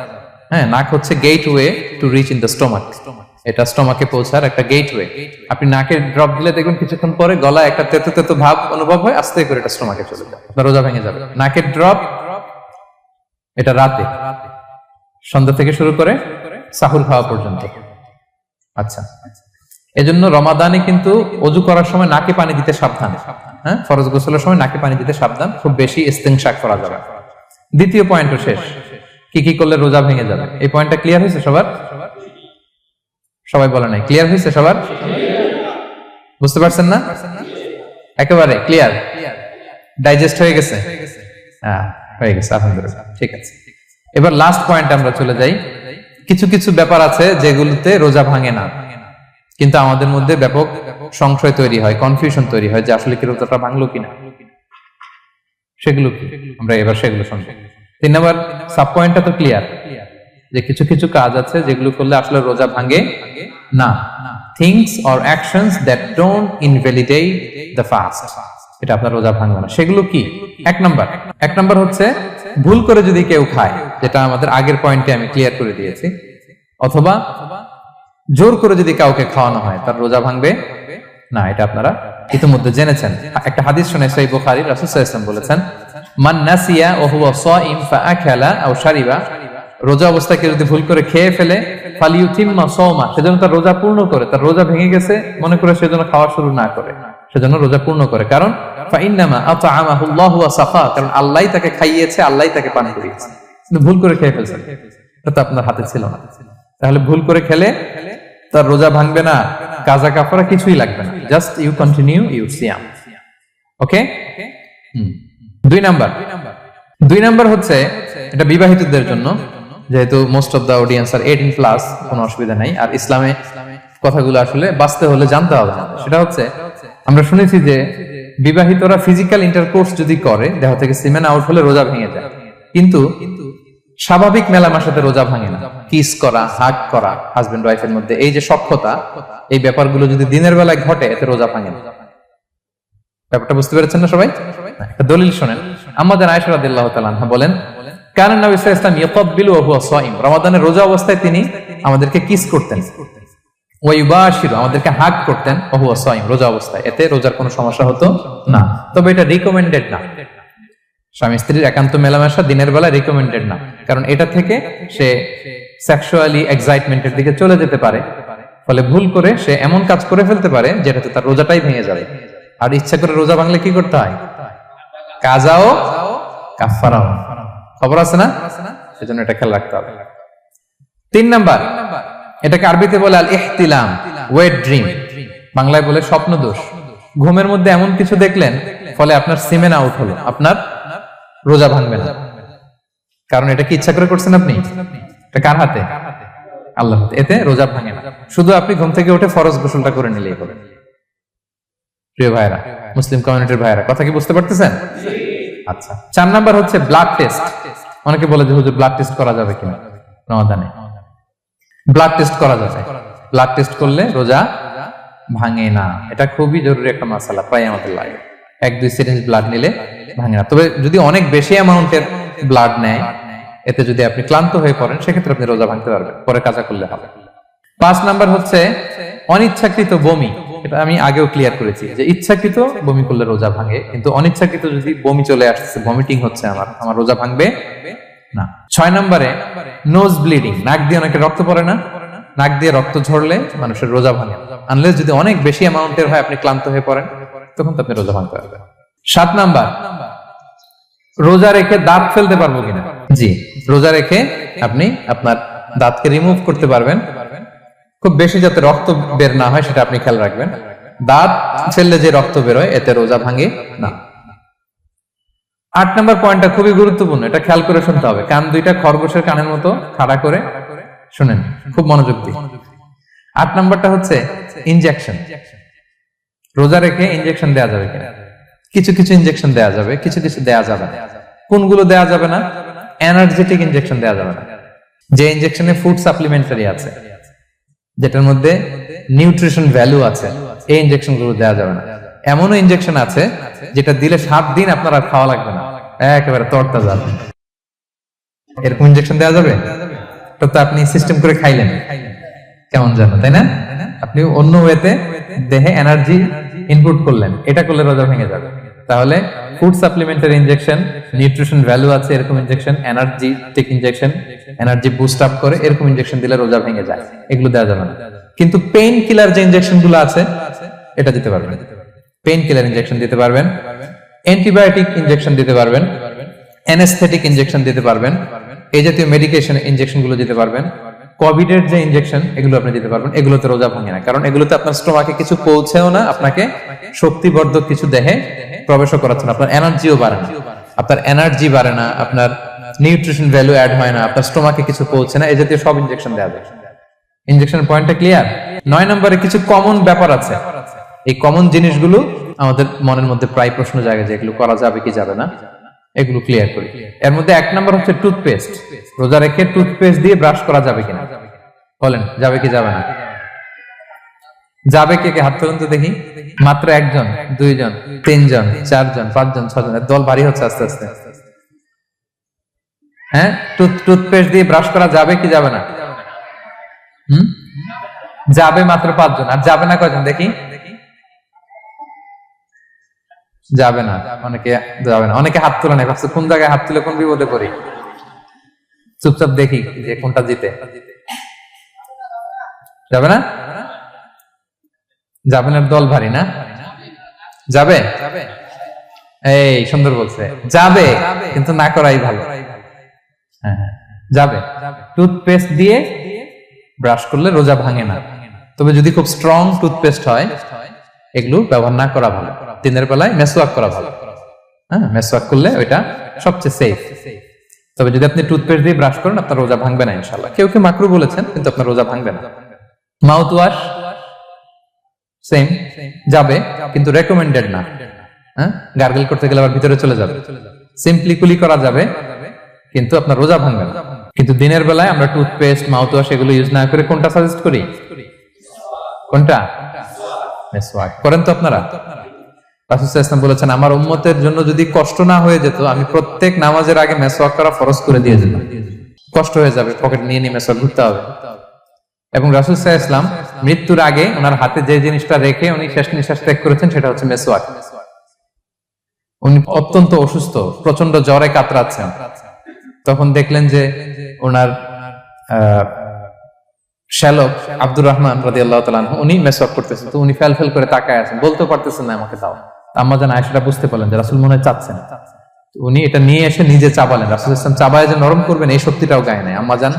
হ্যাঁ, নাক হচ্ছে gateway to reach in the stomach, এটা স্টোমাকে পৌঁছার একটা গেটওয়ে। আপনি নাকে ড্রপ দিলে দেখবেন কিছুক্ষণ পরে গলায় একটা তেতো তেতো ভাব অনুভব হয়, আস্তে করে এটা স্টোমাকে চলে যায়, আপনার রোজা ভেঙে যাবে। নাকের ড্রপ এটা রাতে, সন্ধ্যা থেকে শুরু করে সাহুর খাওয়া পর্যন্ত। আচ্ছা, এজন্য রমাদানে কিন্তু ওযু করার সময় নাকে পানি দিতে সাবধান। হ্যাঁ, ফরজ গোসলের সময় নাকে পানি দিতে সাবধান, খুব বেশি ইস্তেনশাক করা যাবে। দ্বিতীয় পয়েন্টও শেষ, কি কি করলে রোজা ভেঙে যাবে। এই পয়েন্টটা ক্লিয়ার হয়েছে সবার? সবাই বলে নাই, ক্লিয়ার হয়েছে সবার? বুঝতে পারছেন না? একেবারে ক্লিয়ার, ডাইজেস্ট হয়ে গেছে? হ্যাঁ, হয়ে গেছে, আলহামদুলিল্লাহ। ঠিক আছে, এবার লাস্ট পয়েন্ট আমরা চলে যাই। কিছু কিছু ব্যাপার আছে যেগুলোতে রোজা ভাঙে না, কিন্তু আমাদের মধ্যে ব্যাপক সংশয় তৈরি হয়, কনফিউশন তৈরি হয় যে আসলে কি রোজাটা ভাঙলো কিনা। সেগুলো কি আমরা এবার সেগুলো শুনবো। 3 নম্বর সাব পয়েন্টটা তো ক্লিয়ার যে কিছু কিছু কাজ আছে যেগুলো করলে আসলে রোজা ভাঙে না। Things or actions that don't invalidate the fast, এটা আপনার রোজা ভাঙবে না। সেগুলো কি? এক নাম্বার হচ্ছে ভুল করে যদি কেউ খায়, যেটা আমাদের আগের পয়েন্টে আমি ক্লিয়ার করে দিয়েছি, অথবা জোর করে যদি কাউকে খাওয়ানো হয় তার রোজা ভাঙবে না, এটা আপনারা ইতিমধ্যে জেনেছেন। একটা হাদিস শুনে সহিহ বুখারী, রাসূল সাল্লাল্লাহু আলাইহি ওয়াসাল্লাম বলেছেন, মান নাসিয়া ওয়া হুয়া সাইম ফাআকালা আও শারিবা, রোজা অবস্থায় কেউ যদি ভুল করে খেয়ে ফেলে, ফালিউতিম্মা সাওমা, সেজন্য তার রোজা পূর্ণ করে, তার রোজা ভেঙে গেছে মনে করে সেজন্য খাওয়া শুরু না করে, সেজন্য রোজা পূর্ণ করে। কারণ ফাইন্নামা আতআমাহুল্লাহু ওয়া সাফা, কারণ আল্লাহই তাকে খাইয়েছে, আল্লাহই তাকে পান করিয়েছে। কিন্তু ভুল করে খেয়ে ফেলছেন, এটা তো আপনার হাতে ছিল না। তাহলে ভুল করে খেলে তার রোজা ভাঙবে না, কাজা কাফারা কিছুই লাগবে না, জাস্ট ইউ কন্টিনিউ ইউর সিয়াম। ওকে। 2 নাম্বার হচ্ছে এটা বিবাহিতদের জন্য, যেহেতু মোস্ট অফ দা অডিয়েন্স আর 18+, কোনো অসুবিধা নাই। আর ইসলামে কথাগুলো আসলে বাঁচতে হলে জানতে হবে না। সেটা হচ্ছে আমরা শুনেছি যে বিবাহিতরা ফিজিক্যাল ইন্টারকোর্স যদি করে, দেহ থেকে সিমেন আউট হলে রোজা ভেঙে যায়, কিন্তু স্বাভাবিক মেলামেশাতে রোজা ভাঙে না। কিস করা, হাগ করা হাজবেন্ড ওয়াইফের মধ্যে, এই যে সখ্যতা, এই ব্যাপারগুলো যদি দিনের বেলায় ঘটে এতে রোজা ভাঙে না। ব্যাপারটা বুঝতে পেরেছেন না সবাই? একটা দলিল শোনেন। আমাদের আয়েশা রাদিয়াল্লাহু তাআলা আনহা বলেন, কারণ নবী সাল্লাল্লাহু আলাইহি ওয়াসাল্লাম ইয়াকাব্বিলু ওয়া হুয়া সাইম, রমাদানের রোজা অবস্থায় তিনি আমাদেরকে কিস করতেন, ওয়া ইউবাশিরু, আমাদেরকে হাগ করতেন, ওয়া হুয়া সাইম, রোজা অবস্থায়। এতে রোজার কোনো সমস্যা হতো না। তবে এটা রিকমেন্ডেড না, স্বামী স্ত্রীর একান্ত মেলামেশা দিনের বেলা রিকমেন্ডেড না, কারণ এটা থেকে সে সেক্সুয়ালি এক্সাইটমেন্টের দিকে চলে যেতে পারে, ফলে ভুল করে সে এমন কাজ করে ফেলতে পারে যেটাতে তার রোজাটাই ভেঙে যাবে। আর ইচ্ছা করে রোজা ভাঙলে কি করতে হয়? কাজাও কাফারাও, খবর আছে না? সেজন্য এটা খেয়াল রাখতে হবে। 3 নাম্বার, এটাকে আরবিতে বলে আল ইহতিলাম, ওয়েট ড্রিম, বাংলায় বলে স্বপ্ন দোষ। ঘুমের মধ্যে এমন কিছু দেখলেন ফলে আপনার সিমেন আউট হলো, আপনার রোজা ভাঙবে না, কারণ এটা কি ইচ্ছা করে করছেন আপনি? এটা কার হাতে? আল্লাহর হাতে। এতে রোজা ভাঙে না, শুধু আপনি ঘুম থেকে উঠে ফরজ গোসলটা করে নিলেই হবে। প্রিয় ভাইরা, মুসলিম কমিউনিটির ভাইরা, কথা কি বুঝতে পারতেছেন? আচ্ছা। 4 নাম্বার হচ্ছে ব্লাড টেস্ট। অনেকে বলে যে হুজুর ব্লাড টেস্ট করা যাবে কিনা রমাদানে? ব্লাড টেস্ট করা যাবে। ব্লাড টেস্ট করলে রোজা ভাঙে না, এটা খুবই জরুরি একটা মাসালা, প্রায় আমাদের লাগে। 1-2 সিরিঞ্জ ব্লাড নিলে ভাঙে না। তবে যদি অনেক বেশি অ্যামাউন্টের ব্লাড নেয়, এতে যদি আপনি ক্লান্ত হয়ে পড়েন, সেক্ষেত্রে আপনি রোজা ভাঙতে পারবেন, পরে কাজা করলে হবে। 5 নাম্বার হচ্ছে অনিচ্ছাকৃত বমি। এটা আমি আগেও ক্লিয়ার করেছি যে ইচ্ছাকৃত বমি করলে রোজা ভাঙে, কিন্তু অনিচ্ছাকৃত যদি বমি চলে আসছে, ভমিটিং হচ্ছে, আমার রোজা ভাঙবে না। 6 নম্বরে নোজ ব্লিডিং, নাক দিয়ে অনেকে রক্ত পড়ে না, নাক দিয়ে রক্ত ঝরলে মানুষের রোজা ভাঙে, আনলেস যদি অনেক বেশি অ্যামাউন্টের হয়, আপনি ক্লান্ত হয়ে পড়েন, তখন তো আপনি রোজা ভাঙতে পারবেন। 7 নাম্বার, রোজা রেখে দাঁত ফেলতে পারবো কিনা? জি, রোজা রেখে আপনি আপনার দাঁতকে রিমুভ করতে পারবেন, খুব বেশি যাতে রক্ত বের না হয় সেটা আপনি খেয়াল রাখবেন। দাঁত ফেললে যে রক্ত বের হয় এতে রোজা ভাঙে না। 8 নম্বর পয়েন্টটা খুবই গুরুত্বপূর্ণ, এটা খেয়াল করে শুনতে হবে। কান দুইটা খরগোশের কানের মতো খাড়া করে শুনেন, খুব মনোযোগ দিয়ে। 8 নম্বরটা হচ্ছে ইনজেকশন। রোজা রেখে ইনজেকশন দেওয়া যাবে কিনা? কিছু কিছু ইনজেকশন দেওয়া যাবে, কিছু কিছু দেওয়া যাবে না। কোনগুলো দেওয়া যাবে না? এনার্জেটিক ইনজেকশন দেওয়া যাবে না, যে ইনজেকশনে ফুড সাপ্লিমেন্টারি আছে, যেটার মধ্যে নিউট্রিশন ভ্যালু আছে, এই ইনজেকশন গুলো দেওয়া যাবে না। এমনও ইনজেকশন আছে যেটা দিলে 7 দিন আপনার আর খাওয়া লাগবে না, একেবারে তরতাজা। এরকম ইনজেকশন দেওয়া যাবে? তো আপনি সিস্টেম করে খাইলেন কেমন জানো, তাই না? আপনি অন্য ওয়েতে দেহে এনার্জি ইনপুট করলেন, এটা করলে রোজা ভেঙে যাবে। তাহলে food supplementary injection, nutrition value আছে এরকম injection, energetic injection, energy boost up করে এরকম ইনজেকশন দিলে রোজা ভেঙে যায়, এগুলো দেওয়া যাবে না। কিন্তু পেইন কিলার যে ইনজেকশন গুলো আছে এটা দিতে পারবেন, পেইন কিলার ইনজেকশন দিতে পারবেন, অ্যান্টিবায়োটিক ইনজেকশন দিতে পারবেন, অ্যানেস্থেটিক ইনজেকশন দিতে পারবেন, এই জাতীয় মেডিকেশন ইনজেকশন গুলো দিতে পারবেন। কোভিড এর যে ইনজেকশন এগুলো আপনি দিতে পারবেন, এগুলোতে রোজা ভাঙে না, কারণ এগুলোতে আপনার স্টোমাকে কিছু পৌঁছেও না, আপনাকে শক্তিবর্ধক কিছু দেহে প্রবেশও করাচ্ছে না, আপনার এনার্জিও বাড়ে না, আপনার এনার্জি বাড়ে না, আপনার নিউট্রিশন ভ্যালু অ্যাড হয় না, আপনার স্টোমাকে কিছু পৌঁছে না, এই জাতীয় সব ইনজেকশন দেওয়া যায়। ইনজেকশনের পয়েন্টটা ক্লিয়ার? 9 নম্বরে কিছু কমন ব্যাপার আছে, এই কমন জিনিসগুলো আমাদের মনের মধ্যে প্রায় প্রশ্ন জাগে যে এগুলো করা যাবে কি যাবে না, এগুলো ক্লিয়ার করি। এর মধ্যে 1 নম্বর হচ্ছে টুথপেস্ট। রোজা রেখে টুথপেস্ট দিয়ে ব্রাশ করা যাবে কিনা, বলেন যাবে কি যাবে না? যাবে কে কে হাত তুলুন তো দেখি। মাত্র 1 জন, 2 জন, 3 জন, 4 জন, 5 জন, 6 জন, দল ভারী হচ্ছে আস্তে আস্তে। হ্যাঁ, টুথপেস্ট দিয়ে ব্রাশ করা যাবে কি যাবে না? যাবে মাত্র 5 জন। আর যাবে না কয়জন দেখি? যাবে না, অনেকে যাবে না। অনেকে হাত তুলে নেই, ভাবছে কোন জায়গায় হাত তুলে কোন বিপদে পড়ি। চুপচাপ দেখি যে কোনটা জিতে। যাবে না? যাবে না, দল ভারী না? যাবে? এই সুন্দর বলছে, যাবে কিন্তু না করাই ভালো। হ্যাঁ যাবে। টুথপেস্ট দিয়ে ব্রাশ করলে রোজা ভাঙে না, তবে যদি খুব স্ট্রং টুথপেস্ট হয় এগুলো ব্যবহার না করা ভালো। দিনের বেলায় মেসওয়াক করা ভালো। হ্যাঁ, মেসওয়াক করলে ওইটা সবচেয়ে সেফ। তবে যদি আপনি টুথপেস্ট দিয়ে ব্রাশ করেন আপনার রোজা ভাঙবে না ইনশাআল্লাহ। কেউ কেউ মাকরু বলেছেন, কিন্তু আপনার রোজা ভাঙবে না। মাউথ ওয়াশ সেম, যাবে কিন্তু রেকমেন্ডেড না। হ্যাঁ, গার্গল করতে গেলে আবার ভিতরে চলে যাবে। সিম্পলি কুলি করা যাবে কিন্তু আপনার রোজা ভাঙবে না। কিন্তু দিনের বেলায় আমরা টুথপেস্ট, মাউথ ওয়াশ এগুলো ইউজ না করে কোনটা সাজেস্ট করি? কোনটা? মেসওয়াক করেন তো আপনারা? রাসূল সাল্লাল্লাহু আলাইহি ওয়াসাল্লাম বলেছেন, আমার উম্মতের জন্য যদি কষ্ট না হয়ে যেত আমি প্রত্যেক নামাজের আগে মেসওয়াক করা ফরজ করে দিয়ে যেতাম। কষ্ট হয়ে যাবে, পকেট নিয়ে নিয়ে মেসওয়াক ঘুরতে হবে। এবং রাসূল সাল্লাল্লাহু আলাইহি ওয়াসাল্লাম মৃত্যুর আগে ওনার হাতে যে জিনিসটা রেখে উনি শেষ নিঃশ্বাস ত্যাগ করেছেন সেটা হচ্ছে মেসওয়াক। উনি অত্যন্ত অসুস্থ, প্রচন্ড জ্বরে কাতরাচ্ছেন। তখন দেখলেন যে ওনার শ্যালক আব্দুর রহমান রাদিয়াল্লাহু তাআলা আনহু উনি মেসওয়াক করতেছেন। তো উনি ফেল করে তাকায় আছেন, বলতে পারতেছেন না আমাকে দাও। আম্মা জান আয়েশা বুঝতে পারলেন যে রাসূল মনে হয় চাচ্ছেন। উনি এটা নিয়ে এসে নিজে চাবালেন। রাসূল ইসলাম চাবায় যে নরম করবেন এই শক্তিটাও গায়ে নাই। আম্মা জান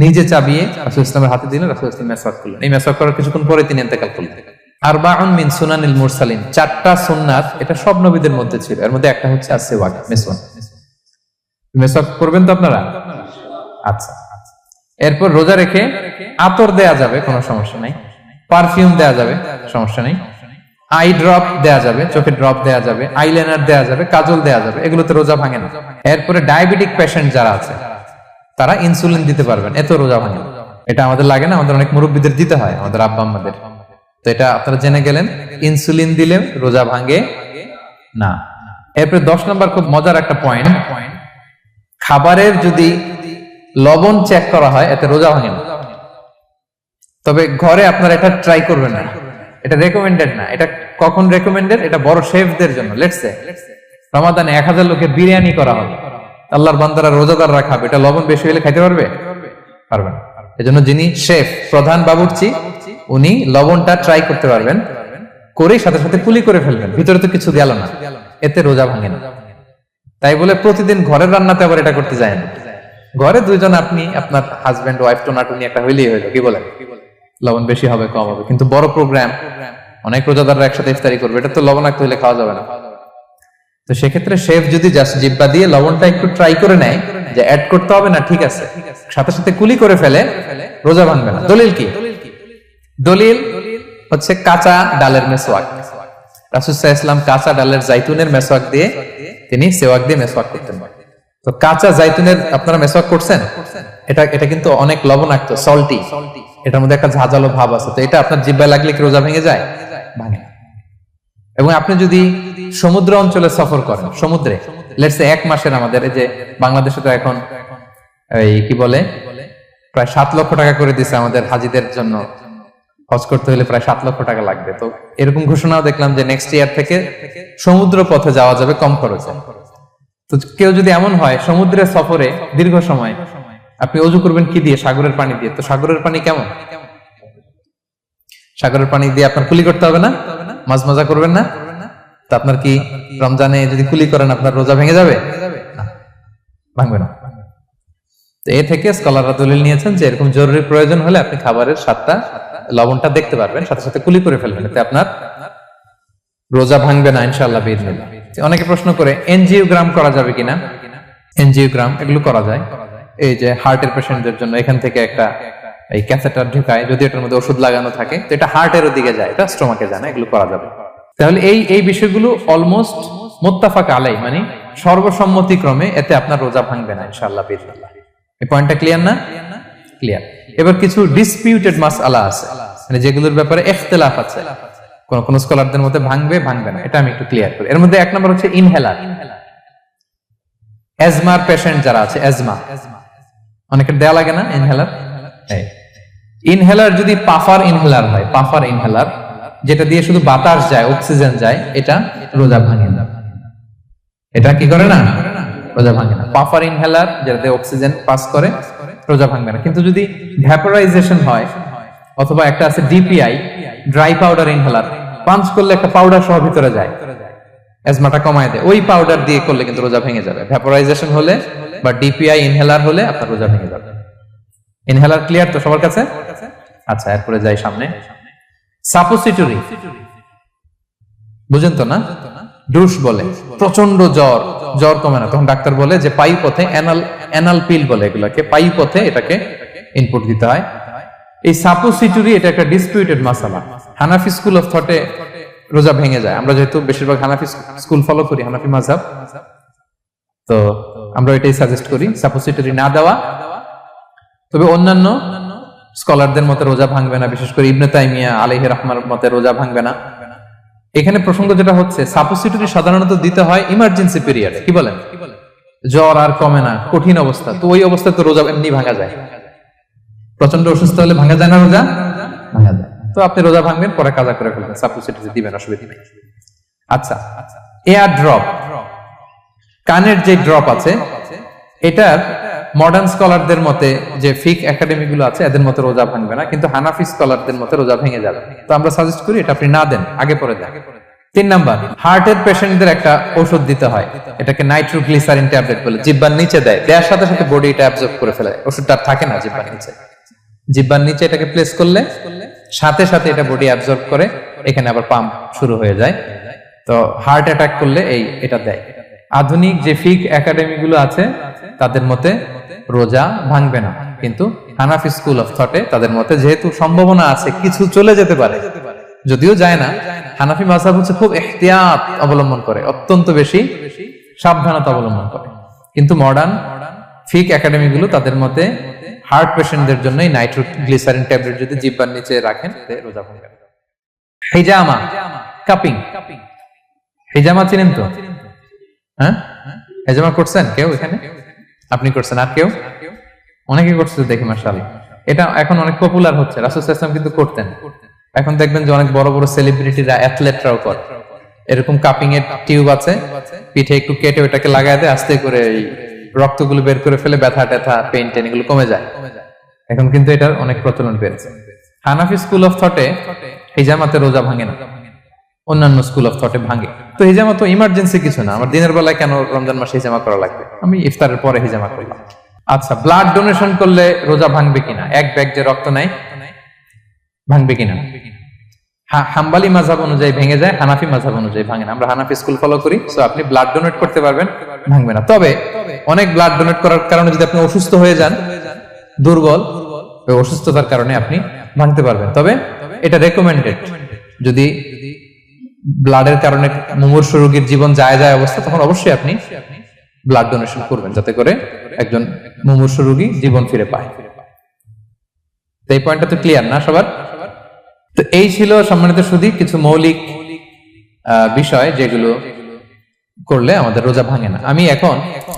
নিজে চাবিয়ে রাসূল ইসলামের হাতে দিলেন, রাসূল ইসলাম মেসওয়াক করলেন। এই মেসওয়াক করার কিছুক্ষণ পরে তিনি ইন্তেকাল করলেন। আরবাউন মিন সুনানিল মুরসালিন, 4টা সুন্নাত, এটা সব নবীদের মধ্যে ছিল। এর মধ্যে একটা হচ্ছে আসওয়াক, মেসওয়াক। মেসওয়াক করবেন তো আপনারা? আচ্ছা। এরপর রোজা রেখে আতর দেয়া যাবে, কোনো সমস্যা নাই। পারফিউম দেয়া যাবে, সমস্যা নেই। আই ড্রপ দেয়া যাবে, চোখে ড্রপ দেয়া যাবে, আইলাইনার দেয়া যাবে, কাজল দেয়া যাবে, এগুলোতে রোজা ভাঙে না। এরপরে ডায়াবেটিক পেশেন্ট যারা আছে তারা ইনসুলিন দিতে পারবেন, এত রোজা ভাঙে না। এটা আমাদের লাগে না, আমাদের অনেক মুরব্বীদের দিতে হয়, আমাদের আব্বা আম্মাদের। তো এটা আপনারা জেনে গেলেন, ইনসুলিন দিলে রোজা ভাঙে না। এরপরে 10 নম্বর খুব মজার একটা পয়েন্ট, খাবারের যদি লবণ চেক করা হয় এতে রোজা ভাঙে না। তবে ঘরে আপনারা এটা ট্রাই করবেন না, এটা রেকমেন্ডেড না। এটা কখন রেকমেন্ডেড? এটা বড় শেফদের জন্য। লেটস সে রমাদানে 1000 লোকের বিরিয়ানি করা হবে, আল্লাহর বান্দারা রোজাদাররা খাবে, এটা লবণ বেশি হলে খাইতে পারবে? পারবে না। এজন্য যিনি শেফ, প্রধান বাবুর্চি, উনি লবণটা ট্রাই করতে পারবেন, করে সাথে সাথে কুলি করে ফেলবেন, ভিতরে তো কিছু গেল না, এতে রোজা ভাঙে না। তাই বলে প্রতিদিন ঘরের রান্নাতে আবার এটা করতে যায় না। ঘরে 2 জন, আপনি আপনার হাজবেন্ড ওয়াইফ টোনাটুনি একটা হইলেই হইলো, কি বলেন? লবণ বেশি হবে কম হবে। কিন্তু বড় প্রোগ্রাম, অনেক রোজাদাররা একসাথে ইফতারি করবে, এটা তো লবণাক্ত হইলে খাওয়া যাবে না। তো সেক্ষেত্রে শেফ যদি জাস্ট জিব্বা দিয়ে লবণটা একটু ট্রাই করে নেয় যে অ্যাড করতে হবে না, ঠিক আছে, সাথে সাথে কুলি করে ফেলে, রোজা ভাঙবে না। দলিল কি? দলিল হচ্ছে কাঁচা ডালের মেসওয়াক। রাসূল সাল্লাল্লাহু আলাইহি ওয়াসাল্লাম কাঁচা ডালের জাইতুনের মেসওয়াক দিয়ে তিনি সেওয়াক দিয়ে মেসওয়াক করতেন। তো কাঁচা জাইতুনের আপনারা মেসওয়াক করছেন, এটা কিন্তু অনেক লবণাক্ত, সল্টি, এটার মধ্যে একটা ঝাঁঝালো ভাব আছে। তো এটা আপনার জিহ্বায় লাগলে কি রোজা ভেঙে যায়? ভাঙে না। এবং আপনি যদি সমুদ্র অঞ্চলে সফর করেন, সমুদ্রে লেটস সে 1 মাসের, আমাদের এই যে বাংলাদেশে তো এখন এই কি বলে প্রায় 7 লক্ষ টাকা করে দিছে আমাদের হাজিদের জন্য, হজ করতে হলে প্রায় 7 লক্ষ টাকা লাগবে। তো এরকম ঘোষণাও দেখলাম যে নেক্সট ইয়ার থেকে সমুদ্র পথে যাওয়া যাবে কম খরচে। তো কেউ যদি এমন হয় সমুদ্রের সফরে দীর্ঘ সময়, আপনি ওযু করবেন কি দিয়ে? সাগরের পানি দিয়ে। তো সাগরের পানি কেমন? সাগরের পানি দিয়ে আপনার কুলি করতে হবে না? মাছ মজা করবেন না? তো আপনার কি রমজানে যদি কুলি করেন আপনার রোজা ভেঙে যাবে? না, ভাঙবে না। তো এ থেকে স্কলাররা দলিল নিয়েছেন যে এরকম জরুরি প্রয়োজন হলে আপনি খাবারের স্বাদটা, লবণটা দেখতে পারবেন, সাথে সাথে কুলি করে ফেলবেন, এতে আপনার রোজা ভাঙবে না ইনশাআল্লাহ বিইজনিল্লাহ। অনেকে প্রশ্ন করে এনজিওগ্রাম করা যাবে কিনা? এনজিওগ্রাম এগুলো করা যায়। এই যে হার্টের পেশেন্টদের জন্য এখান থেকে একটা এই ক্যাথেটার ঢুকায়, যদি এটার মধ্যে ওষুধ লাগানো থাকে, তো এটা হার্টের দিকে যায়, এটা স্টোমাকে যায় না, এগুলো করা যাবে। তাহলে এই বিষয়গুলো অলমোস্ট মুত্তাফাক আলাই, মানে সর্বসম্মতিক্রমে, এতে আপনার রোজা ভাঙবে না ইনশাআল্লাহ বিইজনিল্লাহ। এই পয়েন্টটা ক্লিয়ার না? ক্লিয়ার। এবার কিছু ডিসপিউটেড মাসআলা আছে, মানে যেগুলোর ব্যাপারে ইখতিলাফ আছে, কোন কোন স্কলারদের মধ্যে ভাঙবে ভাঙবে না, এটা আমি একটু ক্লিয়ার করি। এর মধ্যে এক নম্বর হচ্ছে ইনহেলার। অ্যাজমার পেশেন্ট যারা আছে, অ্যাজমা অনেকের দেয়া লাগে না ইনহেলার। ইনহেলার যদি পাফার ইনহেলার হয়, পাফার ইনহেলার যেটা দিয়ে শুধু বাতাস যায়, অক্সিজেন যায়, এটা রোজা ভাঙে না। এটা কি করে না? রোজা ভাঙে না। পাফার ইনহেলার যেটা দিয়ে অক্সিজেন পাস করে, রোজা ভাঙবে না। কিন্তু যদি ভ্যাপোরাইজেশন হয়, অথবা একটা আছে DPI, dry powder inhaler, punch করলে একটা পাউডার সহ ভিতরে যায়, অ্যাজমাটা কমায় দেয়, ওই পাউডার দিয়ে করলে কিন্তু রোজা ভেঙে যাবে। ভ্যাপোরাইজেশন হলে বা ডিপিআই ইনহেলার হলে আপনার রোজা ভেঙে যাবে। ইনহেলার ক্লিয়ার তো সবার কাছে? আচ্ছা, এরপরে যাই সামনে। সাপোসিটরি বুঝেন তো না? ডুশ বলে, প্রচন্ড জ্বর কমে না, তখন ডাক্তার বলে যে পায়ু পথে, অ্যানাল পিল বলে এগুলাকে, পায়ু পথে এটাকে ইনপুট দিতে হয়। এই সাপোসিটরি, এটা একটা ডিসপিউটেড মাসালা। হানাফি স্কুল অফ থটে রোজা ভেঙে যায়। আমরা যেহেতু বেশিরভাগ হানাফি স্কুল ফলো করি, হানাফি মাযহাব, তো আমরা এটাই সাজেস্ট করি সাপোসিটরি না দেওয়া। তবে অন্যান্য স্কলারদের মতে রোজা ভাঙবে না, বিশেষ করে ইবনে তাইমিয়া আলাইহি রাহমার মতে রোজা ভাঙবে না। এখানে প্রসঙ্গ যেটা হচ্ছে, সাপোসিটরি সাধারণত দিতে হয় ইমার্জেন্সি পিরিয়ডে। কি বলেন? জ্বর আর কমে না, কঠিন অবস্থা, তো ওই অবস্থায় তো রোজা এমনি ভাঙা যায়। প্রচন্ড অসুস্থ হলে ভাঙা যায় না রোজা? ভাঙা যায়। তো আপনি রোজা ভাঙবেন, পরে কাজা করে ফেলবেন, সাপোসিটরি দিবেন, অসুবিধা নেই। আচ্ছা, এয়ার ড্রপ, কানের যে ড্রপ আছে, এটার মডার্ন স্কলারদের মতে, যে ফিক একাডেমি গুলো আছে, এদের মতে রোজা ভাঙবে না, কিন্তু হানাফি স্কলারদের মতে রোজা ভেঙে যাবে। তো আমরা সাজেস্ট করি এটা আপনি না দেন, আগে পরে দেন। 3 নাম্বার, হার্টের পেশেন্টদের একটা ওষুধ দিতে হয়, এটাকে নাইট্রোগ্লিসারিন ট্যাবলেট বলে, জিহ্বার নিচে দেয়, দেওয়ার সাথে সাথে বডি এটা অ্যাবজর্ব করে ফেলে, ওষুধটা থাকে না জিহ্বার নিচে। জিহ্বার নিচে এটাকে প্লেস করলে সাথে সাথে এটা বডি অ্যাবজর্ব করে, এখানে আবার পাম্প শুরু হয়ে যায়। তো হার্ট অ্যাটাক করলে এটা দেয়। আধুনিক যে ফিক একাডেমি গুলো আছে, তাদের মতে রোজা ভাঙবে না, কিন্তু হানাফি স্কুল অফ থটে তাদের মতে যেহেতু সম্ভাবনা আছে কিছু চলে যেতে পারে, যদিও যায় না, হানাফি মাযহাব হচ্ছে খুব ইহতিয়াত অবলম্বন করে, অত্যন্ত বেশি সাবধানতা অবলম্বন করে। কিন্তু মডার্ন ফিক একাডেমি গুলো তাদের মতে হার্ট পেশেন্টদের জন্য নাইট্রোগ্লিসারিন ট্যাবলেট যদি জিহ্বার নিচে রাখেন, রোজা ভাঙবে না। হিজামা, কাপিং, হিজামা চিনেন তো? হ্যাঁ, হিজামা করছেন কেউ এখানে? আপনি করছেন, আর কেউ? অনেকে করছে দেখি, মাশাআল্লাহ। এটা এখন অনেক পপুলার হচ্ছে, রাসূল সাল্লাল্লাহু আলাইহি ওয়াসাল্লাম কিন্তু করতেন। এখন দেখবেন যে অনেক বড় বড় সেলিব্রিটিরা, অ্যাথলেটরাও করে। এরকম কাপিং এর টিউব আছে, পিঠে একটু কেটে ওটাকে লাগায় দেয়, আস্তে করে এই রক্তগুলো বের করে ফেলে, ব্যথা ট্যাথা, পেইন টেন এগুলো কমে যায়। এখন কিন্তু এটার অনেক প্রচলন পেয়েছে। হানাফি স্কুল অফ থটে হিজামাতে রোজা ভাঙে না, অন্যান্য স্কুল অফ থটে ভাঙে। তো হিজামা তো ইমার্জেন্সি কিছু না, আমার দিনের বেলায় কেন রমজান মাসে হিজামা করা লাগবে, আমি ইফতারের পরে হিজামা করলাম। আচ্ছা, ব্লাড ডোনেশন করলে রোজা ভাঙবে কিনা, এক ব্যাগ যে রক্ত নেয়, ভাঙবে কিনা? হাম্বলি মাযহাব অনুযায়ী ভেঙে যায়, হানাফি মাযহাব অনুযায়ী ভাঙে না। আমরা হানাফি স্কুল ফলো করি, সো আপনি ব্লাড ডোনেট করতে পারবেন, ভাঙবে না। তবে অনেক ব্লাড ডোনেট করার কারণে যদি আপনি অসুস্থ হয়ে যান, দুর্বল, ওই অসুস্থতার কারণে আপনি ভাঙতে পারবেন। তবে এটা রেকমেন্ডেড, যদি ব্লাডের কারণে মুমূর্ষু রোগীর জীবন যায় অবস্থা, তখন অবশ্যই আপনি ব্লাড ডোনেশন করবেন, যাতে করে একজন মুমূর্ষু রোগী জীবন ফিরে পায়। এই পয়েন্টটা তো ক্লিয়ার না সবার? তো এই ছিল সম্মানিত সুধী কিছু মৌলিক বিষয় যেগুলো করলে আমাদের রোজা ভাঙে না। আমি এখন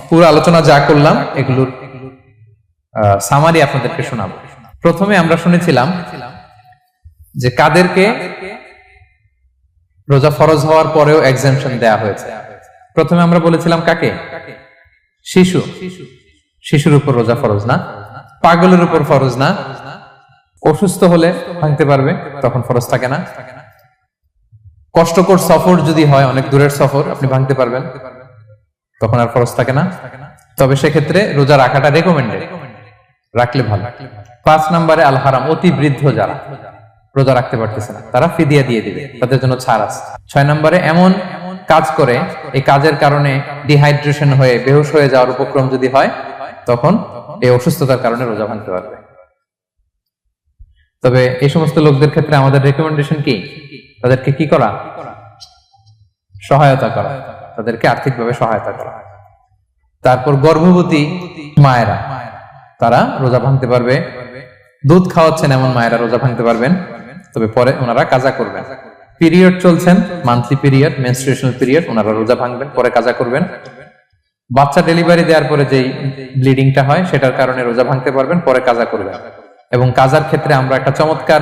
পুরো আলোচনা যা করলাম এগুলোর সামারি আপনাদেরকে শোনাবো। প্রথমে আমরা শুনেছিলাম যে কাদেরকে রোজা ফরজ হওয়ার পরেও এক্সাম্পশন দেয়া হয়েছে। প্রথমে আমরা বলেছিলাম কাকে? শিশুর উপর রোজা ফরজ না, পাগলের উপর ফরজ না, অসুস্থ হলে ভাঙতে পারবে, তখন ফরজ থাকে না। কষ্টকর সফর যদি হয়, অনেক দূরের সফর, আপনি ভাঙতে পারবেন, তখন আর ফরজ থাকে না। তবে সেক্ষেত্রে রোজা রাখাটা রেকমেন্ডেড, রাখলে ভালো। 5 নম্বরে আল হারাম, অতি বৃদ্ধ যারা রোজা রাখতে পারতেছে না, তারা ফিদিয়া দিয়ে দিবে, তাদের জন্য ছাড় আছে। 6 নম্বরে এমন কাজ করে, এই কাজের কারণে ডিহাইড্রেশন হয়ে বেহুশ হয়ে যাওয়ার উপক্রম যদি হয়, তখন এই অসুস্থতার কারণে রোজা ভাঙতে পারবে। তবে এই সমস্ত লোকদের ক্ষেত্রে আমাদের রেকমেন্ডেশন কি? তাদেরকে কি করা? সহায়তা করা, তাদেরকে আর্থিকভাবে সহায়তা করা। তারপর গর্ভবতী মায়েরা, তারা রোজা ভাঙতে পারবে। দুধ খাওয়াচ্ছেন এমন মায়েরা রোজা ভাঙতে পারবেন, তবে পরে ওনারা কাজা করবেন। পিরিয়ড চলছেন, মান্থলি পিরিয়ড, মেনস্ট্রুয়েশনাল পিরিয়ড, ওনারা রোজা ভাঙবেন, পরে কাজা করবেন। বাচ্চা ডেলিভারি দেওয়ার পরে যেই ব্লিডিংটা হয় সেটার কারণে রোজা ভাঙতে পারবেন, পরে কাজা করবেন। এবং কাজার ক্ষেত্রে আমরা একটা চমৎকার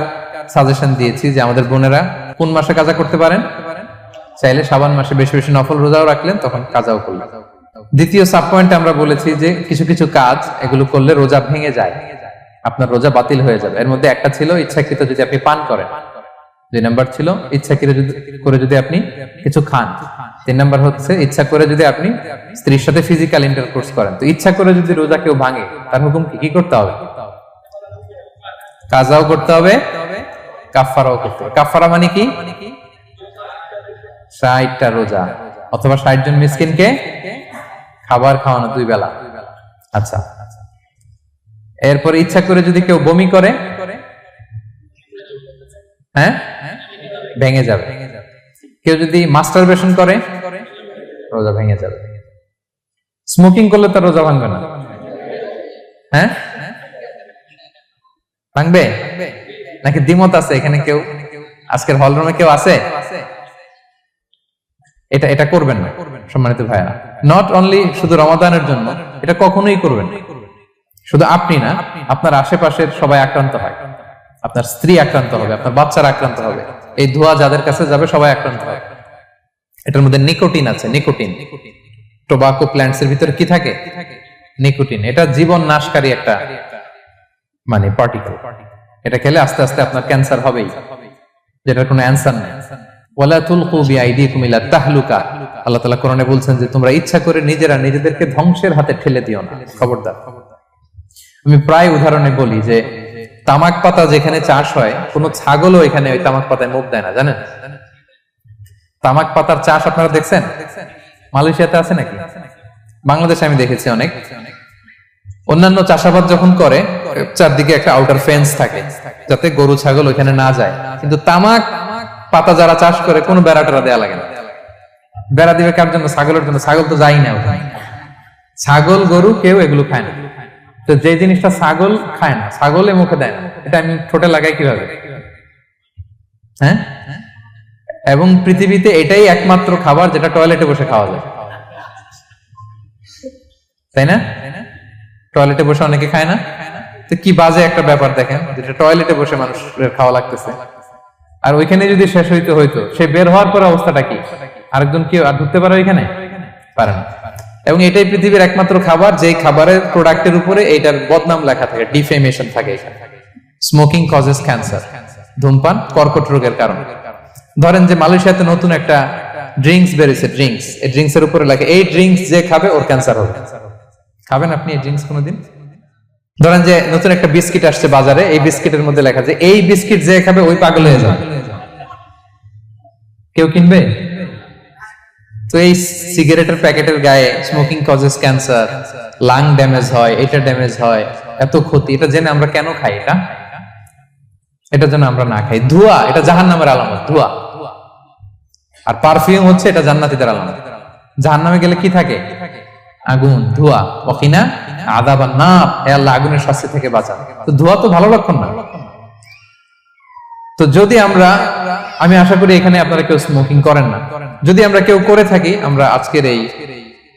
সাজেশন দিয়েছি যে আমাদের বোনেরা কোন মাসে কাজা করতে পারেন? চাইলে শাবান মাসে বেশি বেশি নফল রোজাও রাখলেন, তখন কাজাও করলেন। দ্বিতীয় সাব পয়েন্টে আমরা বলেছি যে কিছু কিছু কাজ এগুলো করলে রোজা ভেঙে যায়, আপনার রোজা বাতিল হয়ে যাবে। এর মধ্যে একটা ছিল ইচ্ছাকৃত যদি আপনি পান করেন, 2 নাম্বার ছিল ইচ্ছাকৃত করে যদি আপনি কিছু খান, 3 নাম্বার হচ্ছে ইচ্ছা করে যদি আপনি স্ত্রীর সাথে ফিজিক্যাল ইন্টারকোর্স করেন। তো ইচ্ছা করে যদি রোজা কেউ ভাঙে, তার হুকুম কি করতে হবে? কাজাও করতে হবে, কাফফারাও করতে হবে। কাফফারা মানে কি? 60টা রোজা অথবা 60 জন মিসকিনকে খাবার খাওয়ানো 2 বেলা। আচ্ছা, এরপর ইচ্ছা করে যদি কেউ বমি করে, হ্যাঁ, ভেঙে যাবে। কেউ যদি মাস্টারবেশন করে, রোজা ভেঙে যাবে। স্মোকিং করলে তার রোজা ভাঙবে না, হ্যাঁ, ভাঙবে নাকি দ্বিমত আছে এখানে? কেউ আজকের হল রুমে কেউ আছে? এটা করবেন না সম্মানিত ভাইরা। নট অনলি শুধু রমাদানের জন্য, এটা কখনোই করবেন না। শুধু আপনি না, আপনার আশেপাশের সবাই আক্রান্ত হয়, আপনার স্ত্রী আক্রান্ত হবে, আপনার বাচ্চারা আক্রান্ত হবে, এই ধোঁয়া যাদের কাছে যাবে সবাই আক্রান্ত হবে। এটার মধ্যে নিকোটিন আছে, নিকোটিন। টোবাকো প্ল্যান্টস এর ভিতরে কি থাকে? নিকোটিন। এটা জীবন নাশকারী একটা মানে পার্টিকেল। এটা খেলে আস্তে আস্তে আপনার ক্যান্সার হবেই, যেটার কোনো অ্যানসার নেই। ওয়ালা তুলকু বিআইদিকুম ইলা তাহলুকা, আল্লাহ তাআলা কোরআনে বলছেন যে তোমরা ইচ্ছা করে নিজেরা নিজেদেরকে ধ্বংসের হাতে ঠেলে দিও না, খবরদার। আমি প্রায় উদাহরণে বলি যে তামাক পাতা যেখানে চাষ হয়, কোন ছাগলও এখানে ওই তামাক পাতায় মুখ দেয় না, জানেন? তামাক পাতার চাষ আপনারা দেখছেন? মালয়েশিয়াতে আছে নাকি? বাংলাদেশে আমি দেখেছি অনেক। অন্যান্য চাষাবাদ যখন করে, চারদিকে একটা আউটার ফেন্স থাকে যাতে গরু ছাগল ওইখানে না যায়, কিন্তু তামাক পাতা যারা চাষ করে কোনো বেড়া টেরা দেয়া লাগে না। বেড়া দিবে কার জন্য? ছাগলের জন্য। ছাগল তো যাই না ওখানে। ছাগল গরু কেউ এগুলো খায় না। তো যে জিনিসটা ছাগল খায় না, ছাগলে মুখে দেয় না, এটা আমি ঠোঁটে লাগাই কিভাবে? হ্যাঁ, এবং পৃথিবীতে এটাই একমাত্র খাবার যেটা টয়লেটে বসে খাওয়া যায়, তাই না? টয়লেটে বসে অনেকে খায় না। তো কি বাজে একটা ব্যাপার দেখেন, যেটা টয়লেটে বসে মানুষের খাওয়া লাগতেছে, আর ওইখানে যদি শেষ হইতো সে বের হওয়ার পর অবস্থাটা কি? আরেকজন কেউ আর ঢুকতে পারে ওইখানে? পারে না। এবং এটাই পৃথিবীর একমাত্র খাবার যেই খাবারের প্রোডাক্টের উপরে এইটার বদনাম লেখা থাকে, ডিফেমেশন থাকে এখানে। স্মোকিং কজেস ক্যান্সার, ধূমপান কর্কট রোগের কারণ। ধরেন যে মালয়েশিয়াতে নতুন একটা ড্রিঙ্কস বেরিয়েছে, ড্রিঙ্কস, এই ড্রিঙ্কস এর উপরে লেখা এই ড্রিঙ্কস যে খাবে ওর ক্যান্সার হবে। খাবেন আপনি এই ড্রিঙ্কস কোনোদিন? ধরেন যে নতুন একটা বিস্কিট আসছে বাজারে, এই বিস্কিটের মধ্যে লেখা যে এই বিস্কিট যে খাবে ওই পাগল হয়ে যাবে। কেউ কিনবে? তো এই সিগারেটের প্যাকেটের গায়ে smoking causes cancer, lung damage হয়, এটা ড্যামেজ হয়, এত ক্ষতি, এটা জেনে আমরা কেন খাই? এটা যেন আমরা না খাই। ধোঁয়া, এটা জাহান্নামের আলামত, ধোঁয়া। আর পারফিউম হচ্ছে এটা জান্নাতীদের আলামত। জাহান্নামে গেলে কি থাকে? আগুন, ধোঁয়া। ওয়াকিনা আযাবান নার, হে আল্লাহ আগুনের শাস্তি থেকে বাঁচান। তো ধোঁয়া তো ভালো লক্ষণ না। তো যদি আমি আশা করি এখানে আপনারা কেউ স্মোকিং করেন না। যদি আমরা কেউ করে থাকি, আমরা আজকের এই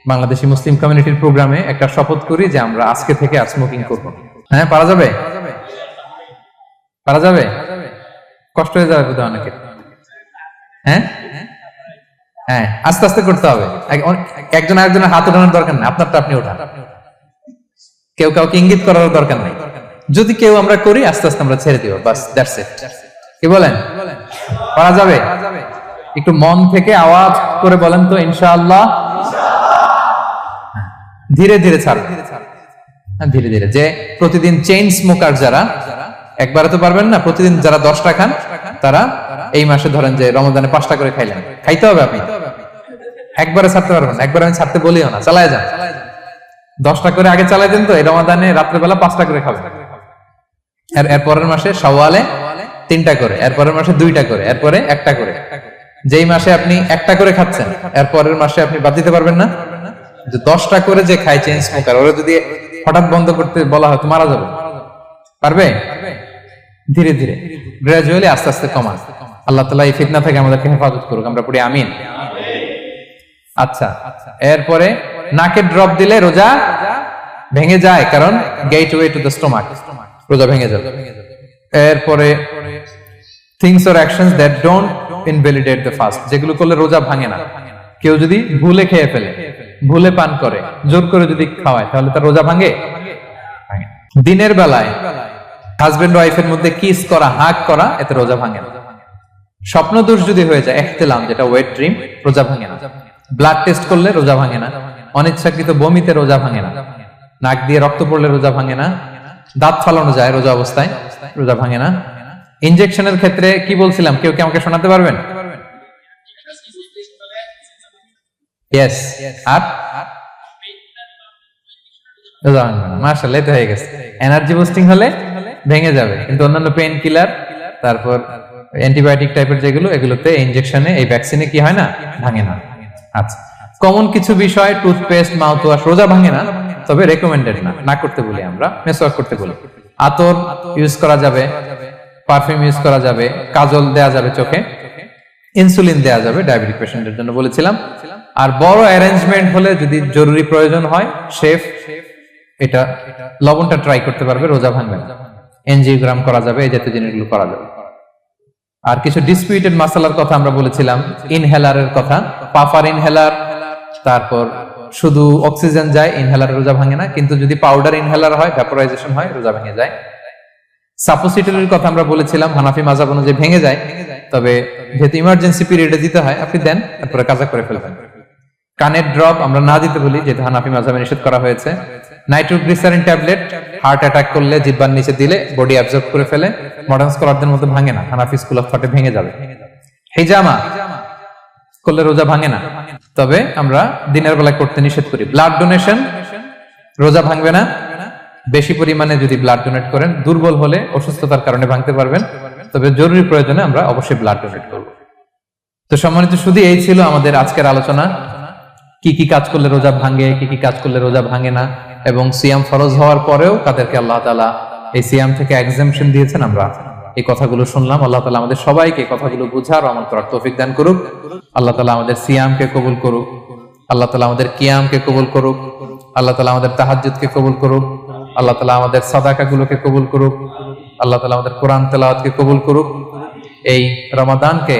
বাংলাদেশি মুসলিম কমিউনিটির প্রোগ্রামে একটা শপথ করি যে আমরা আজকে থেকে আর স্মোকিং করব। হ্যাঁ, পারা যাবে? পারা যাবে? কষ্ট হয়ে যাবে বোধহয় অনেকের। হ্যাঁ হ্যাঁ, আস্তে আস্তে করতে হবে। একজন আরেকজনের হাত ওঠানোর দরকার নেই, আপনারটা আপনি ওঠান। কেউ কাউকে ইঙ্গিত করার দরকার নেই। যদি কেউ আমরা করি, আস্তে আস্তে আমরা ছেড়ে দিব, বাস, দ্যাটস ইট। কি বলেন? পারা যাবে? একটু মন থেকে আওয়াজ করে বলেন তো, ইনশাআল্লাহ। ধীরে ধীরে ছাড়ুন, ধীরে ধীরে। যে প্রতিদিন চেইন স্মোকার যারা, একবারে তো পারবেন না, প্রতিদিন যারা 10টা খান, তারা এই মাসে ধরেন যে রমজানে 5টা করে খাইলেন, খাইতে হবে আপনি। একবারে ছাড়তে পারবেন না, একবারে আমি ছাড়তে বলিও না, চালায় যান। 10টা করে আগে চালাই দেন, তো এই রমজানে রাত্রেবেলা 5টা করে খাবেন। এর পরের মাসে শাওয়ালে 3টা করে, এর পরের মাসে 2টা করে, এরপরে 1টা করে। যেই মাসে আপনি 1টা করে খাচ্ছেন, এর পরের মাসে আপনি বাদ দিতে পারবেন না। যে 10টা করে যে খায় চেইন স্মোকার, ওরা যদি হঠাৎ বন্ধ করতে বলা হয় তো মারা যাবে, পারবে? ধীরে ধীরে গ্রাজুয়ালি আস্তে আস্তে কমান। আল্লাহ তাআলা এই ফিতনা থেকে আমাদেরকে হেফাজত করুক, আমরা পড়ি আমিন। আচ্ছা, এরপরে নাকে ড্রপ দিলে রোজা ভেঙে যায়, কারণ গেটওয়ে টু দ্য স্টোমাক, রোজা ভেঙে যাবে। এরপরে things or actions that don't invalidate the fast, যেগুলো করলে রোজা ভাঙে না। কেউ যদি ভুলে খেয়ে ফেলে, ভুলে পান করে, জোর করে যদি খাওয়ায়, তাহলে তার রোজা ভাঙে? দিনের বেলায় হাজবেন্ড ওয়াইফের মধ্যে কিস করা, হাগ করা, এতে রোজা ভাঙে না। স্বপ্ন দোষ যদি হয়ে যায়, ইহতিলাম যেটা ওয়েট ড্রিম, রোজা ভাঙে না। ব্লাড টেস্ট করলে রোজা ভাঙে না। অনিচ্ছাকৃত বমিতে রোজা ভাঙে না। নাক দিয়ে রক্ত পড়লে রোজা ভাঙে না। দাঁত ফালানো যায় রোজা অবস্থায়, রোজা ভাঙে না। ইনজেকশনের ক্ষেত্রে কি বলছিলাম, কেউ কি আমাকে শোনাতে পারবেন? ইয়েস, আর রোজা ভাঙবে না। মাশাআল্লাহ, এটা হয়ে গেছে। এনার্জি বুস্টিং হলে ভেঙে যাবে, কিন্তু অন্যান্য পেইন কিলার, তারপর অ্যান্টিবায়োটিক টাইপের যেগুলো, এগুলোতে ইনজেকশনে, এই ভ্যাকসিনে কি হয় না, ভাঙে না। আচ্ছা, কমন কিছু বিষয়, টুথপেস্ট, মাউথ ওয়াশ রোজা ভাঙে না, তবে রেকমেন্ডেড না, না করতে বলি আমরা। মেসওয়াক করতে বলি। আতর ইউজ করা যাবে, পারফিউম ইউজ করা যাবে, কাজল দেয়া যাবে চোখে, ইনসুলিন দেয়া যাবে ডায়াবেটিক পেশেন্টের জন্য বলেছিলাম। আর বড় অ্যারেঞ্জমেন্ট হলে যদি জরুরি প্রয়োজন হয়, শেফ এটা লবণটা ট্রাই করতে পারবে, রোজা ভাঙবে না। এনজিওগ্রাম করা যাবে, এই জাতীয় জিনিসগুলো করা যাবে। আর কিছু ডিসপিউটেড মাসালার কথা আমরা বলেছিলাম, ইনহেলারের কথা, পাফার ইনহেলার, তারপর শুধু অক্সিজেন যায়, ইনহেলার রোজা ভাঙে না, কিন্তু যদি পাউডার ইনহেলার হয়, ভ্যাপোরাইজেশন হয়, রোজা ভেঙে যায়। সাপোসিটরির কথা আমরা বলেছিলাম, হানাফি মাযহাব অনুযায়ী ভেঙে যায়, তবে যেহেতু ইমার্জেন্সি পিরিয়ডে দিতে হয়, আপনি দেন, তারপরে কাজা করে ফেলবেন। কানের ড্রপ আমরা না দিতে বলি, যেহেতু হানাফি মাযহাবে নিষেধ করা হয়েছে। নাইট্রোগ্লিসারিন ট্যাবলেট হার্ট অ্যাটাক করলে জিহ্বার নিচে দিলে বডি অ্যাবজর্ব করে ফেলে, মডার্ন স্কলারদের মধ্যে ভাঙে না, হানাফি স্কুল অফ থটে ভেঙে যাবে। হিজামা করলে রোজা ভাঙে না, তবে আমরা দিনের বেলায় করতে নিষেধ করি। ব্লাড ডোনেশন রোজা ভাঙবে না, বেশি পরিমাণে যদি ব্লাড ডোনেট করেন, দুর্বল হলে অসুস্থতার কারণে ভাঙতে পারবেন, তবে জরুরি প্রয়োজনে আমরা অবশ্যই ব্লাড ডোনেট করব। তো সম্মানিত শুধু এই ছিল আমাদের আজকের আলোচনা, কি কি কাজ করলে রোজা ভাঙে, কি কি কাজ করলে রোজা ভাঙে না, এবং সিয়াম ফরজ হওয়ার পরেও তাদেরকে আল্লাহ তাআলা এই সিয়াম থেকে এক্সাম্পশন দিয়েছেন। আমরা এই কথাগুলো শুনলাম। আল্লাহ তাআলা আমাদের সবাইকে কথাগুলো বুঝার ও আমল করার তৌফিক দান করুক। আল্লাহ তাআলা আমাদের সিয়ামকে কবুল করুক। আল্লাহ তাআলা আমাদের কিয়ামকে কবুল করুক। আল্লাহ তাআলা আমাদের তাহাজ্জুদকে কবুল করুক। আল্লাহ তাআলা আমাদের সাদাকাগুলোকে কবুল করুক। আল্লাহ তাআলা আমাদের কোরআন তেলাওয়াতকে কবুল করুক। এই রমাদানকে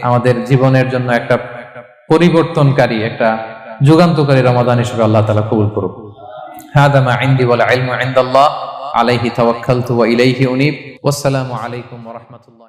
আমাদের জীবনের জন্য একটা পরিবর্তনকারী, একটা যুগান্তকারী রমাদান হিসেবে আল্লাহ তাআলা কবুল করুক। হাদা মা ইনদি ওয়াল ইলমু ইনদাল্লাহ আলাইহি তাওয়াক্কালতু ওয়া ইলাইহি উনীব। ওয়াসসালামু আলাইকুম ওয়া রাহমাতুল্লাহ।